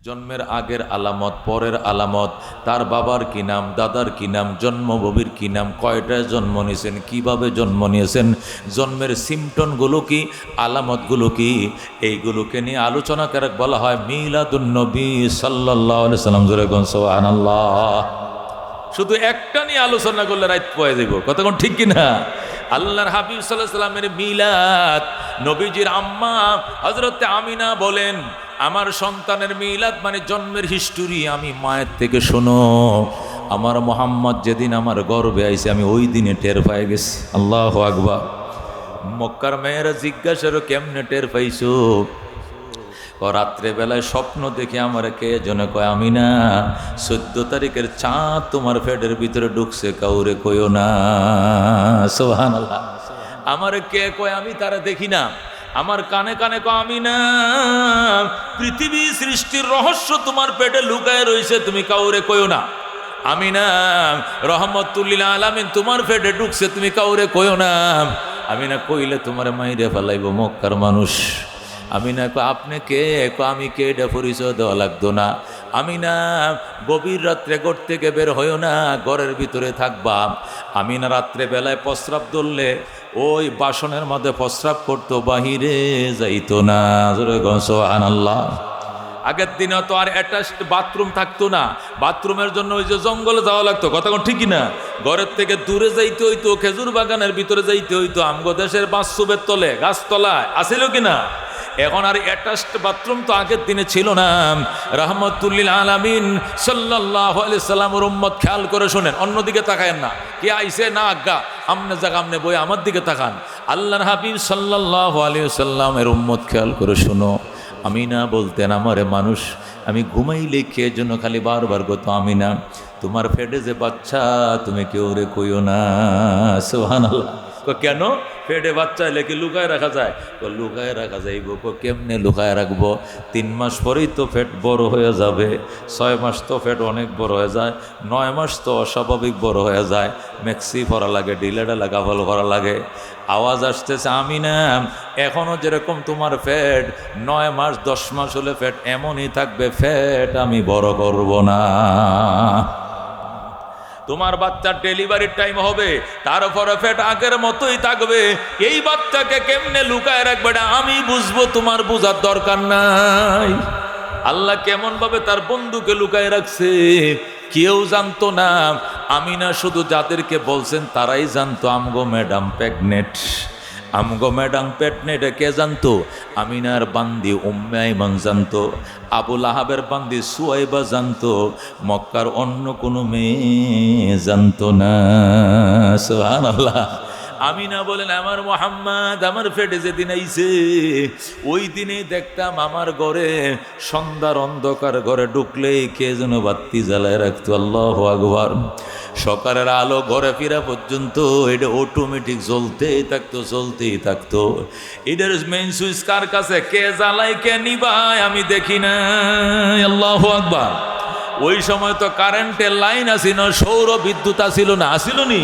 জন্মের আগের আলামত, পরের আলামত, তার বাবার কি নাম, দাদার কি নাম, জন্মভূমির কি নাম, কয়টায় জন্ম নিয়েছেন, কিভাবে জন্ম নিয়েছেন, জন্মের সিমটনগুলো কি, আলামতগুলো কি, এইগুলোকে নিয়ে আলোচনা করে বলা হয় মিলাদুন নবী সাল্লাল্লাহু আলাইহি সাল্লাম। জোরে কোন সুবহানাল্লাহ। শুধু একটা নিয়ে আলোচনা করলে রাত পয়ে যাব, কতক্ষণ ঠিক কিনা? আল্লাহর হাবিব সাল্লাল্লাহু আলাইহি সাল্লামের মিলাদ। নবীজির আম্মা হযরতে আমিনা বলেন, আমার সন্তানের মিলাদ মানে জন্মের হিস্টোরি আমি মায়ের থেকে শোনো। আমার মোহাম্মদ যেদিন আমার গর্ভে আইছে আমি ওই দিনে টের পাই গেছি। আল্লাহু আকবার। মক্কার মেয়েরা জিজ্ঞাসা কেমনে টের পাইছো? রাত্রে বেলায় স্বপ্ন দেখে আমার কে যেন কয়, আমিনা 14 তারিখের চাঁদ তোমার পেটের ভিতরে ঢুকছে, কাউরে কইও না। সুবহানাল্লাহ। আমার কে কয়, আমি তারা দেখি না। আমার কানে কানে কয়, আমিনা পৃথিবী সৃষ্টির রহস্য তোমার পেটে লুকায় রয়েছে, তুমি কাউরে কইও না। আমিনা রহমতুল্লিল আলামিন তোমার পেটে ঢুকছে, তুমি কাউরে কইও না। আমিনা কইলে তোমার মাইরে ফেলাইব মক্কার মানুষ। আমিনা কো, আপনি কে? আমি কে, এটা পরিচয় দেওয়া লাগতো না। আমিনা গভীর রাত্রে ঘর থেকে বের হইও না, ঘরের ভিতরে থাকবা। আমিনা রাত্রে বেলায় প্রস্রাব ধরলে ওই বাসনের মধ্যে প্রস্রাব করতো, বাহিরে যাইতো না। সুবহানাল্লাহ। আগের দিনে তো আর অ্যাটাচড বাথরুম থাকতো না, বাথরুমের জন্য ওই যে জঙ্গলে যাওয়া লাগতো, কথা কোন ঠিক না? ঘরের থেকে দূরে যাইতে হইতো, খেজুর বাগানের ভিতরে যাইতে হইতো। আমগো দেশের বাঁশচুপের তলে, গাছতলায় আসিল কিনা? এখন আর অ্যাটাচড বাথরুম তো আগের দিনে ছিল না। রাহমাতুল্লিল আলামিন সাল্লাল্লাহু আলাইহি সাল্লামের উম্মত খেয়াল করে শোনেন, অন্যদিকে তাকায়েন না। কে আইছে না আজ্ঞা, আমনে জায়গা আমনে বই আমার দিকে তাকান। আল্লাহর হাবিব সাল্লাল্লাহু আলাইহি সাল্লামের উম্মত খেয়াল করে শোনো। আমিনা বলতেন, আমারে মানুষ আমি ঘুমাইলে খেয়ে জন্য খালি বারবার গত, আমিনা তোমার পেটে যে বাচ্চা তুমি কেউ রে কইও না। সুবহানাল্লাহ। কেন? পেটে বাচ্চা এলে কি লুকায় রাখা যায়? লুকায় রাখা যাইব। কেমনে লুকায় রাখবো? 3 মাস পরেই তো পেট বড় হয়ে যাবে, 6 মাস তো পেট অনেক বড় হয়ে যায়, 9 মাস তো অস্বাভাবিক বড় হয়ে যায়। ম্যাক্সি পরা লাগে, ডিলেটা লাগাফল করা লাগে। আওয়াজ আসতেছে, আমিনা এখনো যেরকম তোমার পেট 9 মাস 10 মাস হলে পেট এমনই থাকবে, পেট আমি বড় করব না। তোমার বাচ্চার ডেলিভারির টাইম হবে, তারপরে পেট আগের মতোই থাকবে। এই বাচ্চাকে কেমনে লুকায় রাখবে এটা আমি বুঝবো, তোমার বুঝার দরকার নাই। আল্লাহ কেমন ভাবে তার বন্ধুকে লুকায় রাখছে কেউ জানতো না। আমিনা শুধু যাদেরকে বলছেন তারাই জানতো, আমগো ম্যাডাম প্রেগনেন্ট, আমগো ম্যাডাম প্রেগনেন্ট। কে জানতো? আমিনার বান্দি উম্মে আইমান জানতো, আবুল আহাবের বান্দি সুয়াইবা জানতো, মক্কার অন্য কোনো মেয়ে জানতো না। সুবহানাল্লাহ। আমিনা বলেন, আমার মোহাম্মদ আমার পেটে যেদিন আইছে ওই দিনে দেখতাম আমার ঘরে সন্ধ্যার অন্ধকার ঘরে ঢুকলেই কে যেন বাতি জ্বালায় রাখতো। আল্লাহু আকবার। সকালের আলো ঘরে ফিরা পর্যন্ত এটা অটোমেটিক জ্বলতেই থাকতো, চলতেই থাকতো। এটার মেইন সুইচ কার কাছে? কে জ্বালায় কে নিবায় আমি দেখি না। আল্লাহু আকবার। ওই সময় তো কারেন্টের লাইন আসিল না, সৌর বিদ্যুৎ আসিল না, আসিল নি?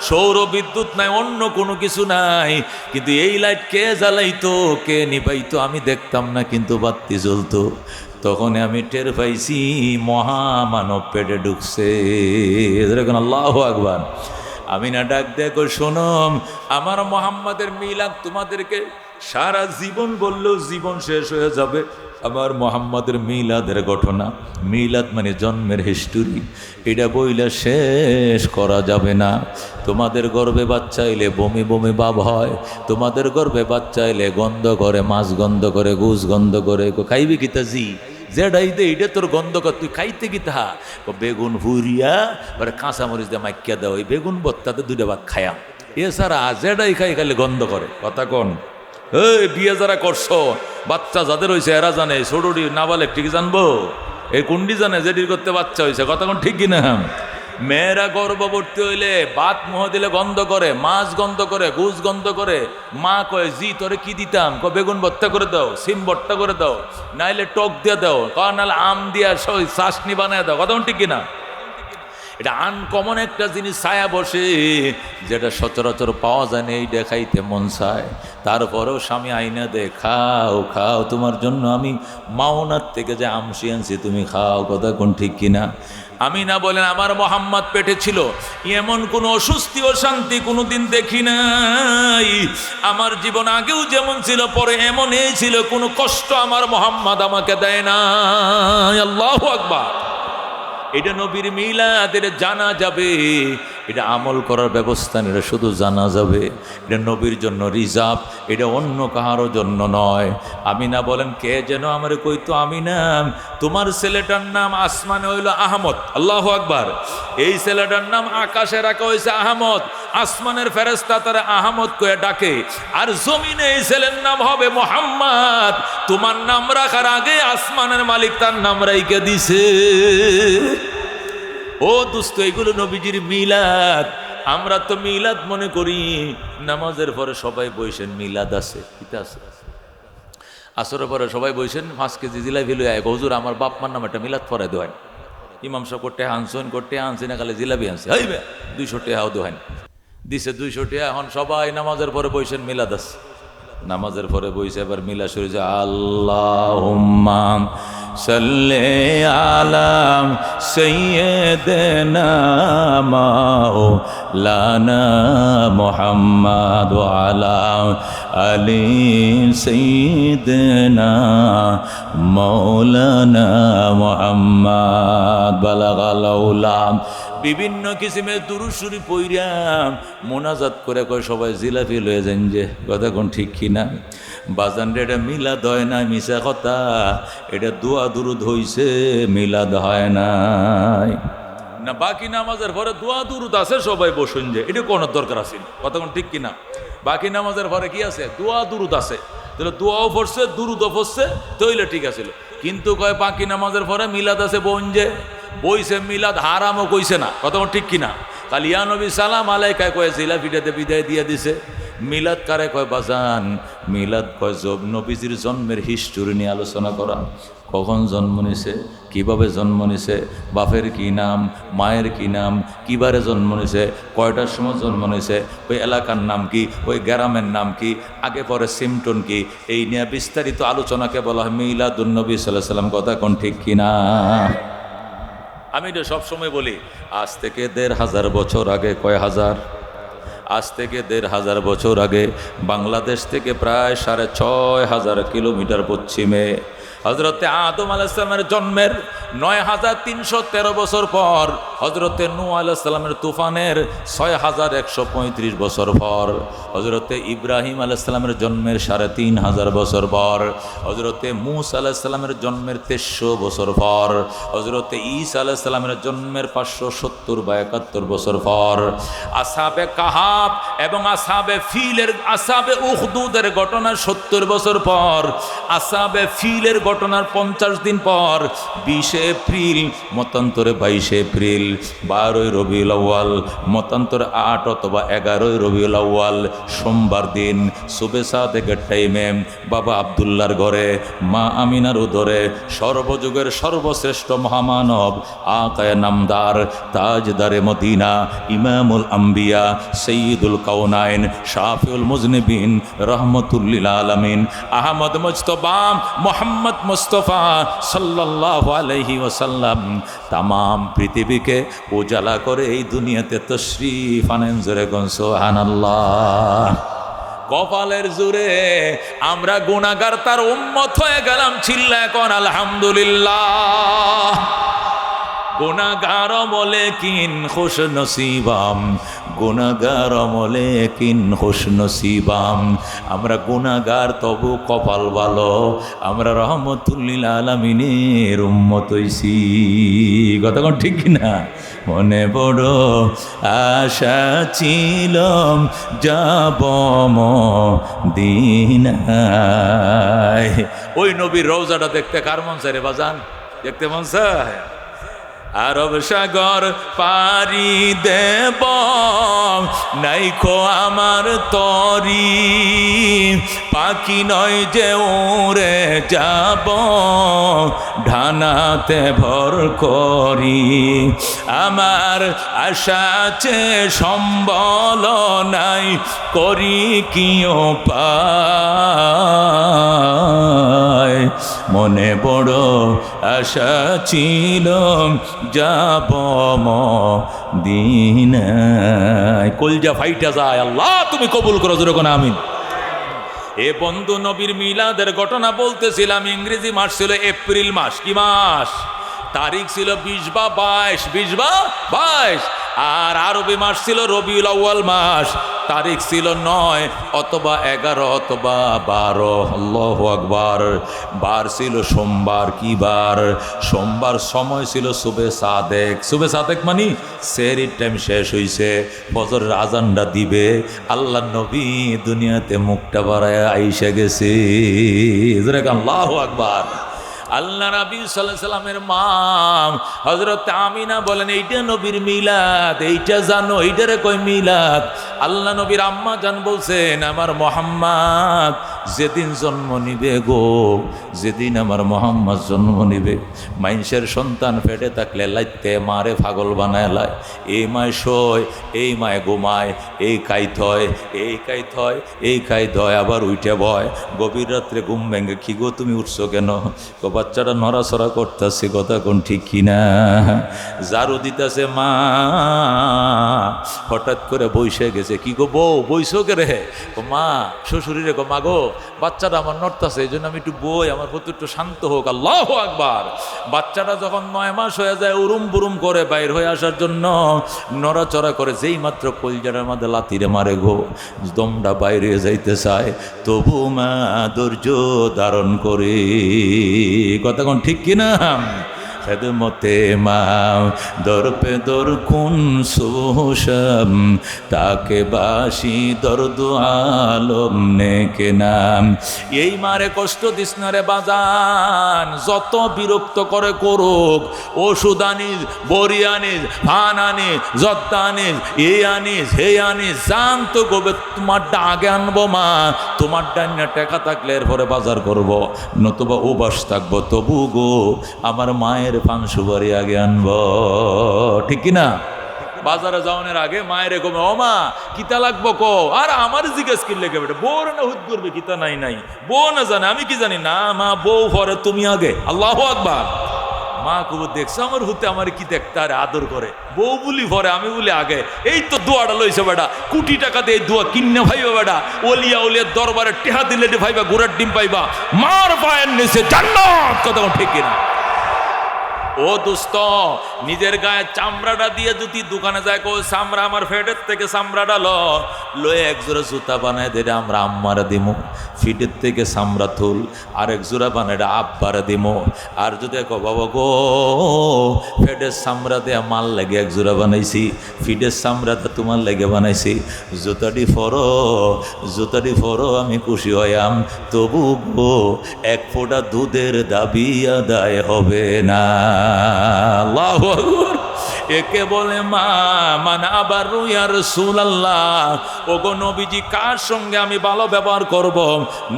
সৌর বিদ্যুৎ নাই, অন্য কোনো কিছু নাই, কিন্তু এই লাইট কে জ্বালাইতো কে নিবাইতো আমি দেখতাম না, কিন্তু বাতি জ্বলতো। তখন আমি টের পাইছি মহামানব পেটে ঢুকছে। এরকম আল্লাহু আকবার। আমি না ডাক দেখো, শোনো আমার মোহাম্মদের মিলাদ তোমাদেরকে সারা জীবন বললেও জীবন শেষ হয়ে যাবে। আমার মোহাম্মদের মিলাদের ঘটনা, মিলাদ মানে জন্মের হিস্টোরি, এটা বইলে শেষ করা যাবে না। তোমাদের গর্ভে বাচ্চা এলে বমি বমি ভাব হয়, তোমাদের গর্ভে বাচ্চা এলে গন্ধ করে, মাছ গন্ধ করে, গুস গন্ধ করে। খাইবি কি তাজি যেটাইতে এইটা তোর গন্ধ কর, তুই খাইতে কি তাহা? বেগুন হুরিয়া পরে কাঁচামরিচ দিয়ে মাইকিয়া দেওয়া, ওই বেগুন বত্তাতে 2টা ভাগ খায়া, এছাড়া যেটাই খাই খাইলে গন্ধ করে। কথা কন? এই বিয়ে যারা করছো, বাচ্চা যাদের হয়েছে এরা জানে, ছোটটি নাবালেক ঠিক জানবো, এই কুন্ডি জানে যেটির করতে বাচ্চা হয়েছে। কথা কোন ঠিক কিনা? মেয়েরা গর্ভবর্তী হইলে ভাত মুহ দিলে গন্ধ করে, মাছ গন্ধ করে, গুস গন্ধ করে। মা কয়, জি তোরে কি দিতাম? বেগুন ভর্তা করে দাও, সিম ভর্তা করে দাও, নাইলে টক দিয়ে দাও, নাহলে আম দিয়া চাশনি বানায় দাও। কথা ঠিক কিনা? এটা আনকমন একটা জিনিস ছায়া বসে, যেটা সচরাচর পাওয়া যায় না, এই দেখাইতে মন চায়। তারপরেও স্বামী আইনা দে, খাও খাও, তোমার জন্য আমি মাওনার থেকে যে আমসি আনছি, তুমি খাও। কথা কোন ঠিক কিনা? আমিনা বলেন, আমার মোহাম্মদ পেটে ছিল, এমন কোনো অস্বস্তি ও শান্তি কোনোদিন দেখি নাই। আমার জীবন আগেও যেমন ছিল, পরে এমনই ছিল, কোনো কষ্ট আমার মোহাম্মদ আমাকে দেয় না। আল্লাহু আকবার। এটা নবীর মিলাদ, এটা জানা যাবে, এটা আমল করার ব্যবস্থা নেই, এটা শুধু জানা যাবে। এটা নবীর জন্য রিজার্ভ, এটা অন্য কাহারও জন্য নয়। আমিনা বলেন, কে যেন আমার কইতো, আমিনা তোমার ছেলেটার নাম আসমানে হইল আহমদ। আল্লাহু আকবার। এই ছেলেটার নাম আকাশে রাখা হয়েছে আহমদ, আসমানের ফেরেশতা তারা আহমদ কয়ে ডাকে, আর জমিনে এই ছেলের নাম হবে মোহাম্মদ। তোমার নাম রাখার আগে আসমানের মালিক তার নাম রাইকে দিছে। ও দোস্ত, এগুলো নবীজির মিলাদ। আমরা তো মিলাদ মনে করি নামাজের পরে সবাই বইসেন, মিলাদ আছে, এটা আছে। আসরের পরে সবাই বইসেন, 5 কেজি জিলাপি লই আয়, হুজুর আমার বাপ মার নাম একটা মিলাদ পরে দেওয়ান। ইমাম সাহেব করতে আনছেন, করতে আনছি না, খালি জিলাপি আনছে, হইবে 200 টাকাও দোহান দিছে, 200 টাকা। এখন সবাই নামাজের পরে বইসেন, মিলাদ আছে। নামাজের পরে বইছে, এবার মিলা শুরু যে আল্লাহুম্মা সাল্লি আলা সাইয়্যিদিনা মাওলানা মুহাম্মাদ ওয়া আলা আলি সাইয়্যিদিনা মাওলানা মুহাম্মাদ বালাগাল উলাম। বিভিন্ন কিসিমের দুরূদ শরীফ পইরা মোনাজাত করে কয় সবাই জিলাপি লয়ে যান। যে কথা কোন ঠিক কিনা? বাজান রে, এটা মিলাদ হয় না, মিশা কথা। এটা দোয়া দুরুদ হইছে, মিলাদ হয় নাই না। বাকি নামাজের পরে দোয়া দুরুদ আছে, সবাই বসুন। যে এটা কোন দরকার আছে? কথা কোন ঠিক কিনা? বাকি নামাজের পরে কি আছে? দোয়া দুরুদ আছে। তাহলে দোয়াও পড়ছে, দুরুদও পড়ছে, তইলে ঠিক আছে। কিন্তু কয় বাকি নামাজের পরে মিলাদ আছে, বোন যে বইছে, মিলাদ হারামও কইছে না। কথা ঠিক কিনা? কাল ইয়া নবী সালাম আলাইকা কয়ে জিলাপিটাতে বিদায় দিয়ে দিছে। মিলাদ কারে কয় বাজান? মিলাদ কয় নবীজির জন্মের হিস্টোরি নিয়ে আলোচনা করা। কখন জন্ম নিছে, কিভাবে জন্ম নিছে, বাপের কি নাম, মায়ের কি নাম, কিবারে জন্ম নিছে, কয়টার সময় জন্ম নিছে, ওই এলাকার নাম কি, ওই গ্রামের নাম কি, আগে পরে সিমটন কি, এই নিয়ে বিস্তারিত আলোচনাকে বলা হয় মিলাদুন নবী সাল্লাল্লাহু আলাইহি ওয়াসাল্লাম। কথা কোন ঠিক কিনা? আমি এটা সবসময় বলি, আজ থেকে 1500 বছর আগে, কয় হাজার, আজ থেকে 1500 বছর আগে বাংলাদেশ থেকে প্রায় 6500 কিলোমিটার পশ্চিমে হজরতে আদম আলাইহিস সালামের জন্মের 9313 বছর পর, হজরতে নূহ আলাইহিস সালামের তুফানের 6135 বছর পর, হজরতে ইব্রাহিম আলাইহিস সালামের জন্মের 3500 বছর পর, হজরতে মূসা আলাইহিস সালামের জন্মের 2300 বছর পর, হজরতে ঈসা আলাইহিস সালামের জন্মের 570 বা 71 বছর পর, আসহাবে কাহাব এবং আসহাবে ফিলের, আসহাবে উখদুদের ঘটনা 70 বছর পর, আসহাবে ফিলের ঘটনার 50 দিন পর, 20 এপ্রিল মতান্তরে 22 এপ্রিল, 12 রবিউল আউয়াল মতান্তরে 8 অথবা 11 রবিউল আউয়াল সোমবার দিন সুবে সাদেকের টাইমে বাবা আব্দুল্লাহর ঘরে মা আমিনার উদরে সর্বযুগের সর্বশ্রেষ্ঠ মহামানব আকায়ে নামদার তাজদারে মদিনা ইমামুল আম্বিয়া সৈয়দুল কাউনাইন শাফিউল মুজনিবিন রহমতুল লিল আলামিন আহমদ মুজতবা মুহাম্মদ মুস্তাফা সাল্লাল্লাহু আলাইহি ওয়াসাল্লাম তামাম পৃথিবীকে উজালা করে এই দুনিয়াতে তশরিফ আনেন। জোরে কোন সুবহানাল্লাহ। কপালের জোরে আমরা গুনাহগার তার উম্মত হয়ে গেলাম। চিল্লায় কোন আলহামদুলিল্লাহ। গুনাহগার বলে কিন খুশ নসিবাম, গুনাহগার বলে কিন খুশ নসিবাম। আমরা গুনাহগার তবু কপাল ভালো, আমরা রহমতুল লিল আলামিনের উম্মত হইছি। কথা কোন ঠিক কিনা? মনে বড় আশা ছিল যাব মদিনায়। ওই নবীর রওজাটা দেখতে কার মন চায় রে বাজান? দেখতে মন চায়? আরব সাগর পারি দেব নাইকো আমার তরি, পাখি নয় যে উড়ে যাব, ডানাতে ভর করি। আমার আশা আছে সম্বল নাই, করি কি উপায়। মনে বড় আশা ছিল যাব মদিনায়। কলজা ফাইটা যায়, আল্লাহ তুমি কবুল করো, যেরকম আমিন। এ বন্ধু, নবীর মিলাদের ঘটনা বলতেছিলাম। ইংরেজি মাস ছিল এপ্রিল মাস। কি মাস? তারিখ ছিল 20 বা 22, 20 বা 22। আর আরবি মাস ছিল রবিউল আউয়াল মাস। তারিখ ছিল 9 অথবা 11 অথবা 12। আল্লাহু আকবার। বার ছিল সোমবার। কি বার? সোমবার। সময় ছিল সুবে সাদেক। সুবে সাদেক মানে সেহরির টাইম শেষ হইছে, ফজরের আজানটা দিবে, আল্লাহ নবী দুনিয়াতে মুখটা বাড়ায় আইসা গেছে। আল্লাহু আকবার। আল্লাহ নবী সাল্লাল্লাহু আলাইহি সাল্লামের মা হযরত আমিনা বলেন, এইটা নবীর মিলাদ, এইটা জানো, এইটারে কই মিলাদ। আল্লাহ নবীর আম্মা জান বলছেন, আমার মোহাম্মদ যেদিন জন্ম নিবে গো, যেদিন আমার মোহাম্মদ জন্ম নিবে, মানুষের সন্তান পেটে থাকলে লাইতে মারে পাগল বানায় লাই। এই মায় শোয়, এই মায় ঘুমায়, এই কাইত হয়, এই কাইত হয়, এই কাইত হয়, আবার উঠে বয়। গভীর রাত্রে ঘুম ভেঙে, কি গো তুমি উঠছো কেন? বাচ্চাটা নড়াচড়া করতেছে, কথা কোন ঠিক কিনা? ঝাড়ু দিতেছে মা, হঠাৎ করে বইসে গেছে। কি গো বউ, বইসো কে রে? মা শ্বশুরিরে গো, মা গো বাচ্চাটা আমার নড়তাছে, এই জন্য আমি একটু বই, আমার প্রতি একটু শান্ত হোক। আল্লাহু আকবার। বাচ্চাটা যখন 9 মাস হয়ে যায়, উরুম বুরুম করে বাইর হয়ে আসার জন্য নড়াচড়া করে, যেই মাত্র কলজাটার মধ্যে লাথিরে মারে গো, দমটা বাইরে যাইতে চায়, তবু মা ধৈর্য ধারণ করে। কথা কোন ঠিক কিনা? খেদমতে মা দরপে দর কুন সোশম, তাকে বাসি দর্দ আলম নেকে নাম। এই মারে কষ্ট দিস না রে বাজান, যত বিরক্ত করে করুক, ওষুধ আনিস, বড়ি আনিস, ফান আনিস, জর্দা আনিস, এ আনিস, হে আনিস, জান তো গোবে তোমারটা আগে আনবো মা, তোমার ডান্না টাকা থাকলে এরপরে বাজার করবো, নতুবা উবাস থাকবো, তবু গো আমার মায়ের পান সুপারি আগে আনব। ঠিক কিনা? বাজারে যাওয়ানোর আগে মায়ের কমে, ও মা কিতা লাগবো কো? আর আমার জিজ্ঞেস করলে কে বেটা, বউ না হুদ করবে, কিতা নাই নাই, বউ না জানে, আমি কি জানি না। মা বউ পরে, তুমি আগে। আল্লাহু আকবার। মা কবু দেখছো আমার হুতে আমার কি দেখতে, আরে আদর করে, বউ বলি পরে, আমি বলি আগে। এই তো দোয়াটা লইছে বেটা, কোটি টাকা দিয়ে দোয়া কিনে ভাইবা বেটা, ওলিয়া ওলিয়ার দরবারে টেহা দিলে ভাইবা ঘোড়ার ডিম পাইবা, মার পায়ের নিচে জান্নাত। কথা ঠিক কিনা? ও দোস্ত, নিজের গায়ে চামড়াটা দিয়ে যদি দোকানে যায়, কো চামড়া আমার ফেটের থেকে চামড়াটা লয়ে এক জোড়া জুতা বানায় দিলে আমরা আম্মারা দিমু, ফিটের থেকে চামড়া তুল আর এক জোড়া বানায় আব্বারা দিমু। আর যদি কো বাবা গো ফেটের চামড়া দিয়ে মাল লেগে এক জোড়া বানাইছি, ফিটের চামড়াটা তোমার লেগে বানাইছি, জুতাটি ফরো, জুতাটি ফরো, আমি খুশি হইয়াম, তবু গো এক ফোঁটা দুধের দাবি আদায় হবে না। আল্লাহু আকবার। একে বলে মা মানে আবার ইয়া রাসূলুল্লাহ, ওগো নবীজি কার সঙ্গে আমি ভালো ব্যবহার করব?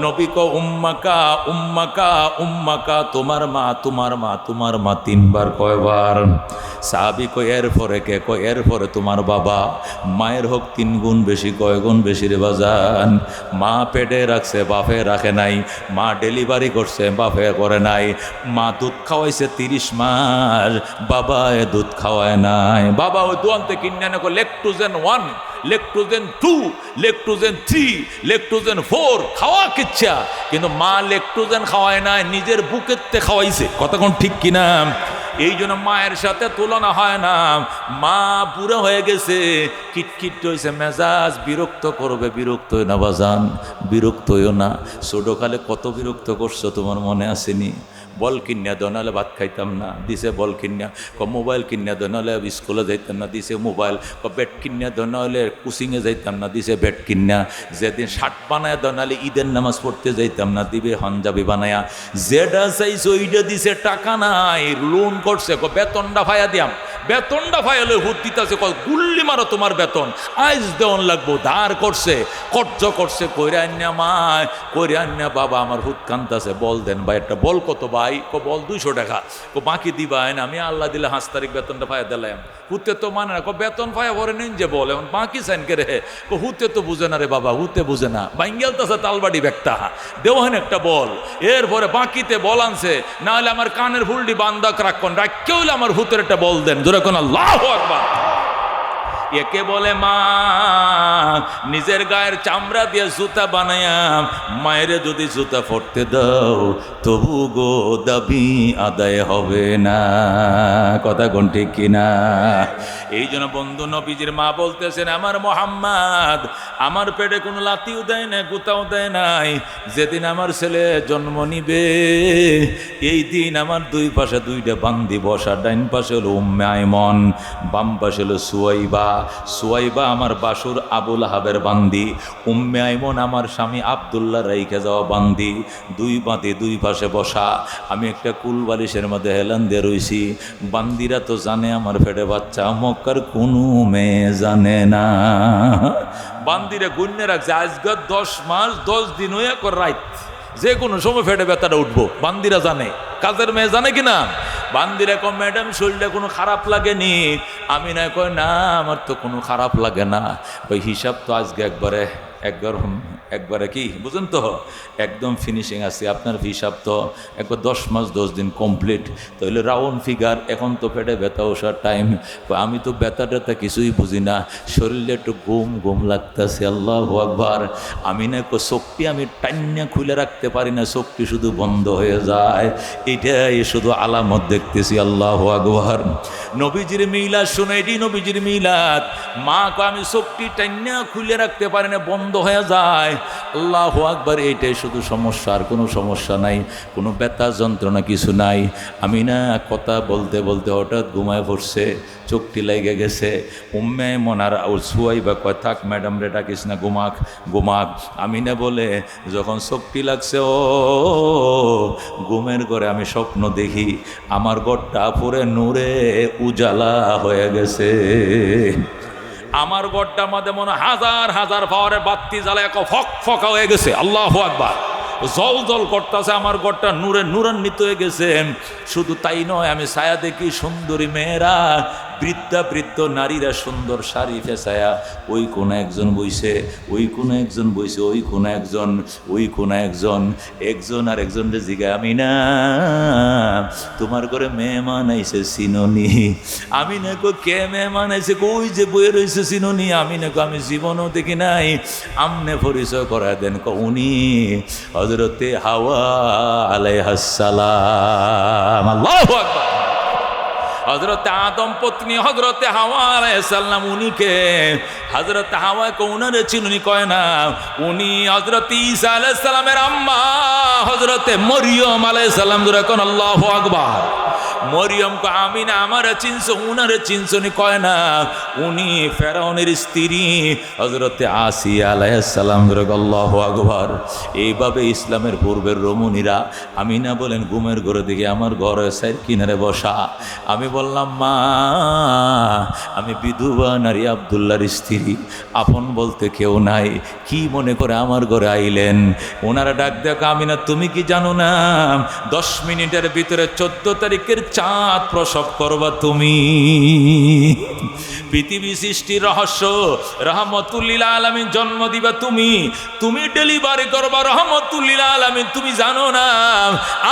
নবী কো উম্মাকা উম্মাকা উম্মাকা, তোমার মা তোমার মা তোমার মা, 3 বার। কয়বার? সাহাবী কই এরপরে কে? কই এরপরে তোমার বাবা। মায়ের হোক 3 গুণ বেশি। কয় গুণ বেশি রে বাজান? মা পেটে রাখছে, বাপে রাখে নাই। মা ডেলিভারি করছে, বাপে করে নাই। মা দুধ খাওয়াইছে 30 মাস, বাবা দুধ খাওয়ায় নাই। বাবা ওই দোয়ান্তে কিনে এনে লেকটোজেন 1, লেকটোজেন 2, লেকটোজেন 3, লেকটোজেন 4 খাওয়া কিচ্ছা, কিন্তু মা লেকটোজেন খাওয়ায় নাই, নিজের বুকেতে খাওয়াইছে। কথা কোন ঠিক কিনা? এই জন্য মায়ের সাথে তুলনা হয় না। মা বুড়ো হয়ে গেছে, কিটকিট হয়েছে, মেজাজ বিরক্ত করবে, বিরক্ত হই না বাজান, বিরক্ত হইও না। ছোটকালে কত বিরক্ত করছো তোমার মনে আসেনি? বল কিনিয়া দো, নাহলে ভাত খাইতাম না, দিছে বল কিনিয়া। মোবাইল কিনিয়া দো, নাহলে স্কুলে যাইতাম না, দিছে মোবাইল। ব্যাট কিনিয়া দো, নাহলে কোচিংয়ে যাইতাম না, দিছে ব্যাট কিনিয়া। যেদিন শার্ট বানায় দো, নাহলে ঈদের নামাজ পড়তে যাইতাম না, দিবে পাঞ্জাবি বানায়া। যেটা চাইছো ওইটা দিছে, টাকা নাই, লোন করছে, বেতনটা ভাইয়া দিয়াম, বেতনটা ফাইলে হুত দিতেছে, গুল্লি মারো তোমার বেতন আইজ দেওয়ান লাগবো, ধার করছে কর্জ করছে, কইরা আন্যা মায় কইরা আন্যা বাবা আমার হুত কান্তাছে, বল দেন ভাই একটা বল, কত ভাই? বল 200 টাকা। বাকি দিবা না, আমি আল্লাহ দিলে 5 তারিখ বেতনটা পাইয়া দিলাম। হুতে তো মানে না, বেতন পাইয়া ভরে নিন যে বল, এখন বাকি সাইন কে রে, হুতে তো বুঝে না রে বাবা, হুতে বুঝে না, বাইঙ্গেলতাছে তালবাড়ি ব্যাগটা দেওয়ান একটা বল। এরপরে বাকিতে বল আনছে, না হলে আমার কানের ফুলটি বান্দাক রাখুন, রাখকেও আমার হুতের একটা বল দেন, জোরে কোন আল্লাহু আকবার। একে বলে মা, নিজের গায়ের চামড়া দিয়ে জুতা বানায়া মায়ের যদি জুতা পরতে দাও তবু গো দাবি আদায় হবে না। কথা কোন ঠিক কিনা? এই জন্য বন্ধু নবীজির মা বলতেছেন, আমার মোহাম্মদ আমার পেটে কোনো লাতিও দেয় না, গুতাও দেয় নাই। যেদিন আমার ছেলে জন্ম নিবে এই দিন আমার দুই পাশে দুইটা বান্দি বসা, ডাইন পাশে হলো উম্মে আইমন, বাম পাশে হলো সুয়াইবা। সুয়াইবা আমার বাসুর আবুল আহাবের বান্দি, উম্মে আইমন আমার স্বামী আব্দুল্লাহ রাইখে যাওয়া বান্দি। দুই বাঁধে দুই পাশে বসা, আমি একটা কুলবালিশের মধ্যে হেলান দিয়ে রইছি। বান্দিরা তো জানে আমার পেটে বাচ্চা, মক্কার কোনো মেয়ে জানে না। বান্দিরা গুণ্যে রাখছে আজকে 10 মাস 10 দিন হয়ে কর রাইত, যে কোনো সময় ফেটে ব্যথাটা উঠবো, বান্দিরা জানে। কাজের মেয়ে জানে কিনা? বান্দিরা কয় ম্যাডাম শরীরটা কোনো খারাপ লাগেনি? আমি না কয় না আমার তো কোনো খারাপ লাগে না। ওই হিসাব তো আজকে একবারে কি বুঝেন তো, একদম ফিনিশিং আছে। আপনার হিসাব তো একবার 10 মাস 10 দিন কমপ্লিট, তাহলে রাউন্ড ফিগার। এখন তো পেটে ব্যথা ওঠার টাইম, আমি তো ব্যথা ট্যাথা কিছুই বুঝি না, শরীরে একটু ঘুম ঘুম লাগতেছে। আল্লাহু আকবার। আমি না চোখটি আমি টাইনা খুলে রাখতে পারি না, চোখটি শুধু বন্ধ হয়ে যায়, এটাই শুধু আলামত দেখতেছি। আল্লাহু আকবার। নবীজির মিলাদ শুনে, এটি নবীজির মিলাদ। মা কয় আমি চোখটি টাইনা খুলে রাখতে পারি না, বন্ধ হয়ে যায়। আল্লাহু আকবার। এইটাই শুধু সমস্যা, আর কোনো সমস্যা নাই, কোনো ব্যথা যন্ত্রণা কিছু নাই। আমি না কথা বলতে বলতে হঠাৎ ঘুমায় পড়ছে, চোখটি লেগে গেছে। উম্মে মনার সুয়াইবা কয় থাক ম্যাডাম রে ডাকিস না, ঘুমাক ঘুমাক। আমি না বলে যখন চোখটি লাগছে, ও ঘুমের ঘরে আমি স্বপ্ন দেখি আমার ঘরটা পুরে নূরে উজালা হয়ে গেছে। আমার ঘরটার মধ্যে মনে হাজার হাজার পাওয়ারের বাতি জ্বালায় ফক ফকা হয়ে গেছে। আল্লাহু আকবার। জল জল করতেছে, আমার ঘরটা নূরে নূরান্বিত হয়ে গেছে। শুধু তাই নয়, আমি ছায়া দেখি সুন্দরী মেয়েরা, বৃদ্ধা বৃদ্ধ নারীরা সুন্দর শাড়ি ফেসায়া, ওই কোন একজন বইছে, ওই কোন একজন বইছে, ওই কোন একজন, ওই কোন একজন, একজন আর একজনের জিগায় আমি না তোমার ঘরে মেহমান আইছে চিননি? আমি না কো কে মেহমান আইছে? ওই যে বইয়ে রয়েছে চিননি? আমি না কো আমি জীবনও দেখি নাই। আমনে পরিচয় করা দেন। উনি হযরতে হাওয়া আলাইহিস সালাম। আল্লাহু আকবার। হযরতে আদম পত্নী হযরতে হাওয়া আলাইহিস সালাম, উনিকে হযরতে হাওয়া কোনারে চিনুনি? কয় না, উনি হযরতে ঈসা আলাইহিস সালামের আম্মা হযরতে মরিয়ম আলাইহিস সালাম। জোরে কোন আল্লাহু আকবার। মরিয়ম কয় আমি না আমারে চিনছো, উনারে চিনছনি? কয় না, উনি ফেরাউনের স্ত্রী হযরতে আসিয়া আলাইহিস সালাম। জোরে আল্লাহু আকবার। এইভাবে ইসলামের পূর্বের রমণীরা, আমি না বলেন ঘুমের ঘরে দিকে আমার ঘরে সাইড কিনারে বসা। আমি বললাম মা আমি বিধবা নারী আব্দুল্লাহর স্ত্রী, আপন বলতে কেউ নাই, কি মনে করে আমার ঘরে আইলেন? ওনারা ডাক দেখ, আমি না তুমি কি জানো না 10 মিনিটের ভিতরে 14 তারিখের চাঁদ প্রসব করবা তুমি। পৃথিবী সৃষ্টির রহস্য, রহমতুল লিল আলামিন জন্ম দিবা তুমি, তুমি ডেলিভারি করবা রহমতুল লিল আলামিন। তুমি জানো না?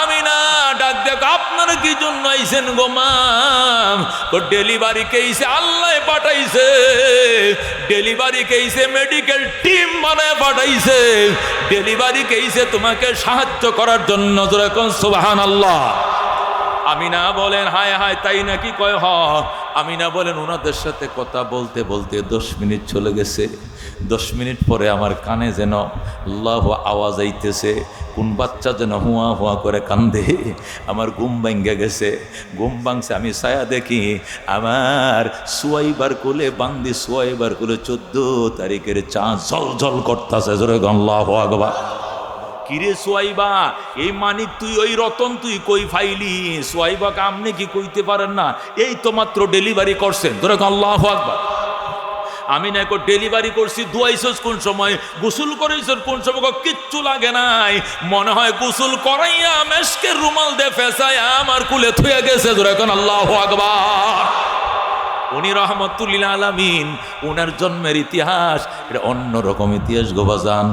আমি না ডাক দেখ, আপনারা কি জন্য আইছেন গো মা? ডেলিভারি কেইছে আল্লাহ পাঠাইছে, ডেলিভারি কেইছে মেডিকেল টিম বানায় পাঠাইছে, ডেলিভারি কেইছে তোমাকে সাহায্য করার জন্য। জোরে কোন সুবহানাল্লাহ। আমি না বলেন হায় হায় তাই নাকি? কয় হ। আমি না বলেন ওনাদের সাথে কথা বলতে বলতে 10 মিনিট চলে গেছে। 10 মিনিট পরে আমার কানে যেন আল্লাহু আওয়াজ আইতেছে, কোন বাচ্চা যেন হুয়া হুয়া করে কান্দে। আমার ঘুম ভাঙ্গে গেছে, ঘুম ভাঙছে। আমি ছায়া দেখি আমার সুয়াইবার কোলে বান্দি, সুয়াইবার কোলে 14 তারিখের চাঁদ জল জল করতেছে। জোরে আল্লাহু আকবার। কিরে সোয়াইবা, এই মানিক তুই, ওই রতন তুই কই ফাইলি? সোয়াইবা আপনি কি কইতে পারেন না? এই তো মাত্র ডেলিভারি করছেন। ধরে আল্লাহু আকবার। আমি না ডেলিভারি করছি। দুয়াইছস কোন সময়? গোসল করেছ কোন সময়? কিচ্ছু লাগে নাই, মনে হয় গোসল করাইয়া মেশকের রুমাল দে ফেসাইয়া আমার কুলে থুয়ে গেছে। ধরে আল্লাহু আকবার। উনি রহমতুল্লিল আলামিন, উনার জন্মের ইতিহাস এটা অন্যরকম ইতিহাস গো বাজান।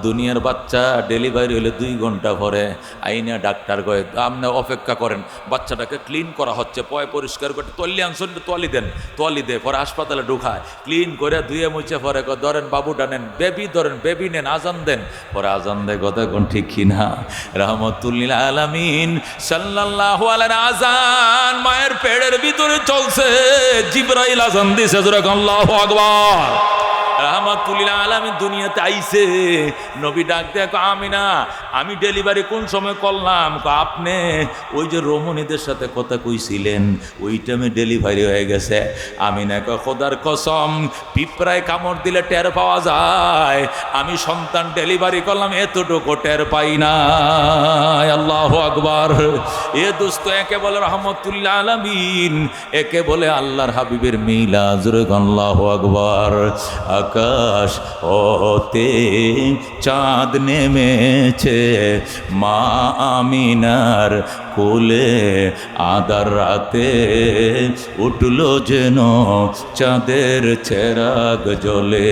দুনিয়ার বাচ্চা ডেলিভারি হলে 2 ঘন্টা পরে আইনা ডাক্তার কয়ে আপনি অপেক্ষা করেন, বাচ্চাটাকে ক্লিন করা হচ্ছে, পয় পরিষ্কার করে তল্লি আনছেন, তোয়ালি দেন, তোয়ালি দে, পরে হাসপাতালে ঢুকায়, ক্লিন করে ধুয়ে মুছে পরে ধরেন বাবুটা নেন, বেবি ধরেন, বেবি নেন, আজান দেন, পরে আজান দেয়। কথা কোন ঠিক কিনা? রহমতুল্লিল আলামিন সাল্লাল্লাহু আলাইহি আজান মায়ের পেটের ভিতরে চলছে, জিবরাইল আজান দিছে। আল্লাহু আকবার। রাহমাতুল্লিল আলামিন দুনিয়াতে আইছে, নবী ডাক দেয়, আমিনা আমি ডেলিভারি কোন সময় করলাম? আপনি ওই যে রমণীদের সাথে কথা কইছিলেন, ওই টাইমে ডেলিভারি হয়ে গেছে। আমিনা কয়, খোদার কসম, পিঁপড়ায় কামড় দিলে টের পাওয়া যায়, আমি সন্তান ডেলিভারি করলাম এতটুকু টের পাই না। আল্লাহু আকবার। এ দোস্ত, একে বলে রাহমাতুল্লিল আলামিন, একে বলে আল্লাহর হাবিবের মিলাদ। আল্লাহু আকবার। আকাশ হতে চাঁদ নেমেছে মা আমিনার কোলে, আদার রাতে উঠলো যেন চাঁদের চেরাগ জ্বলে,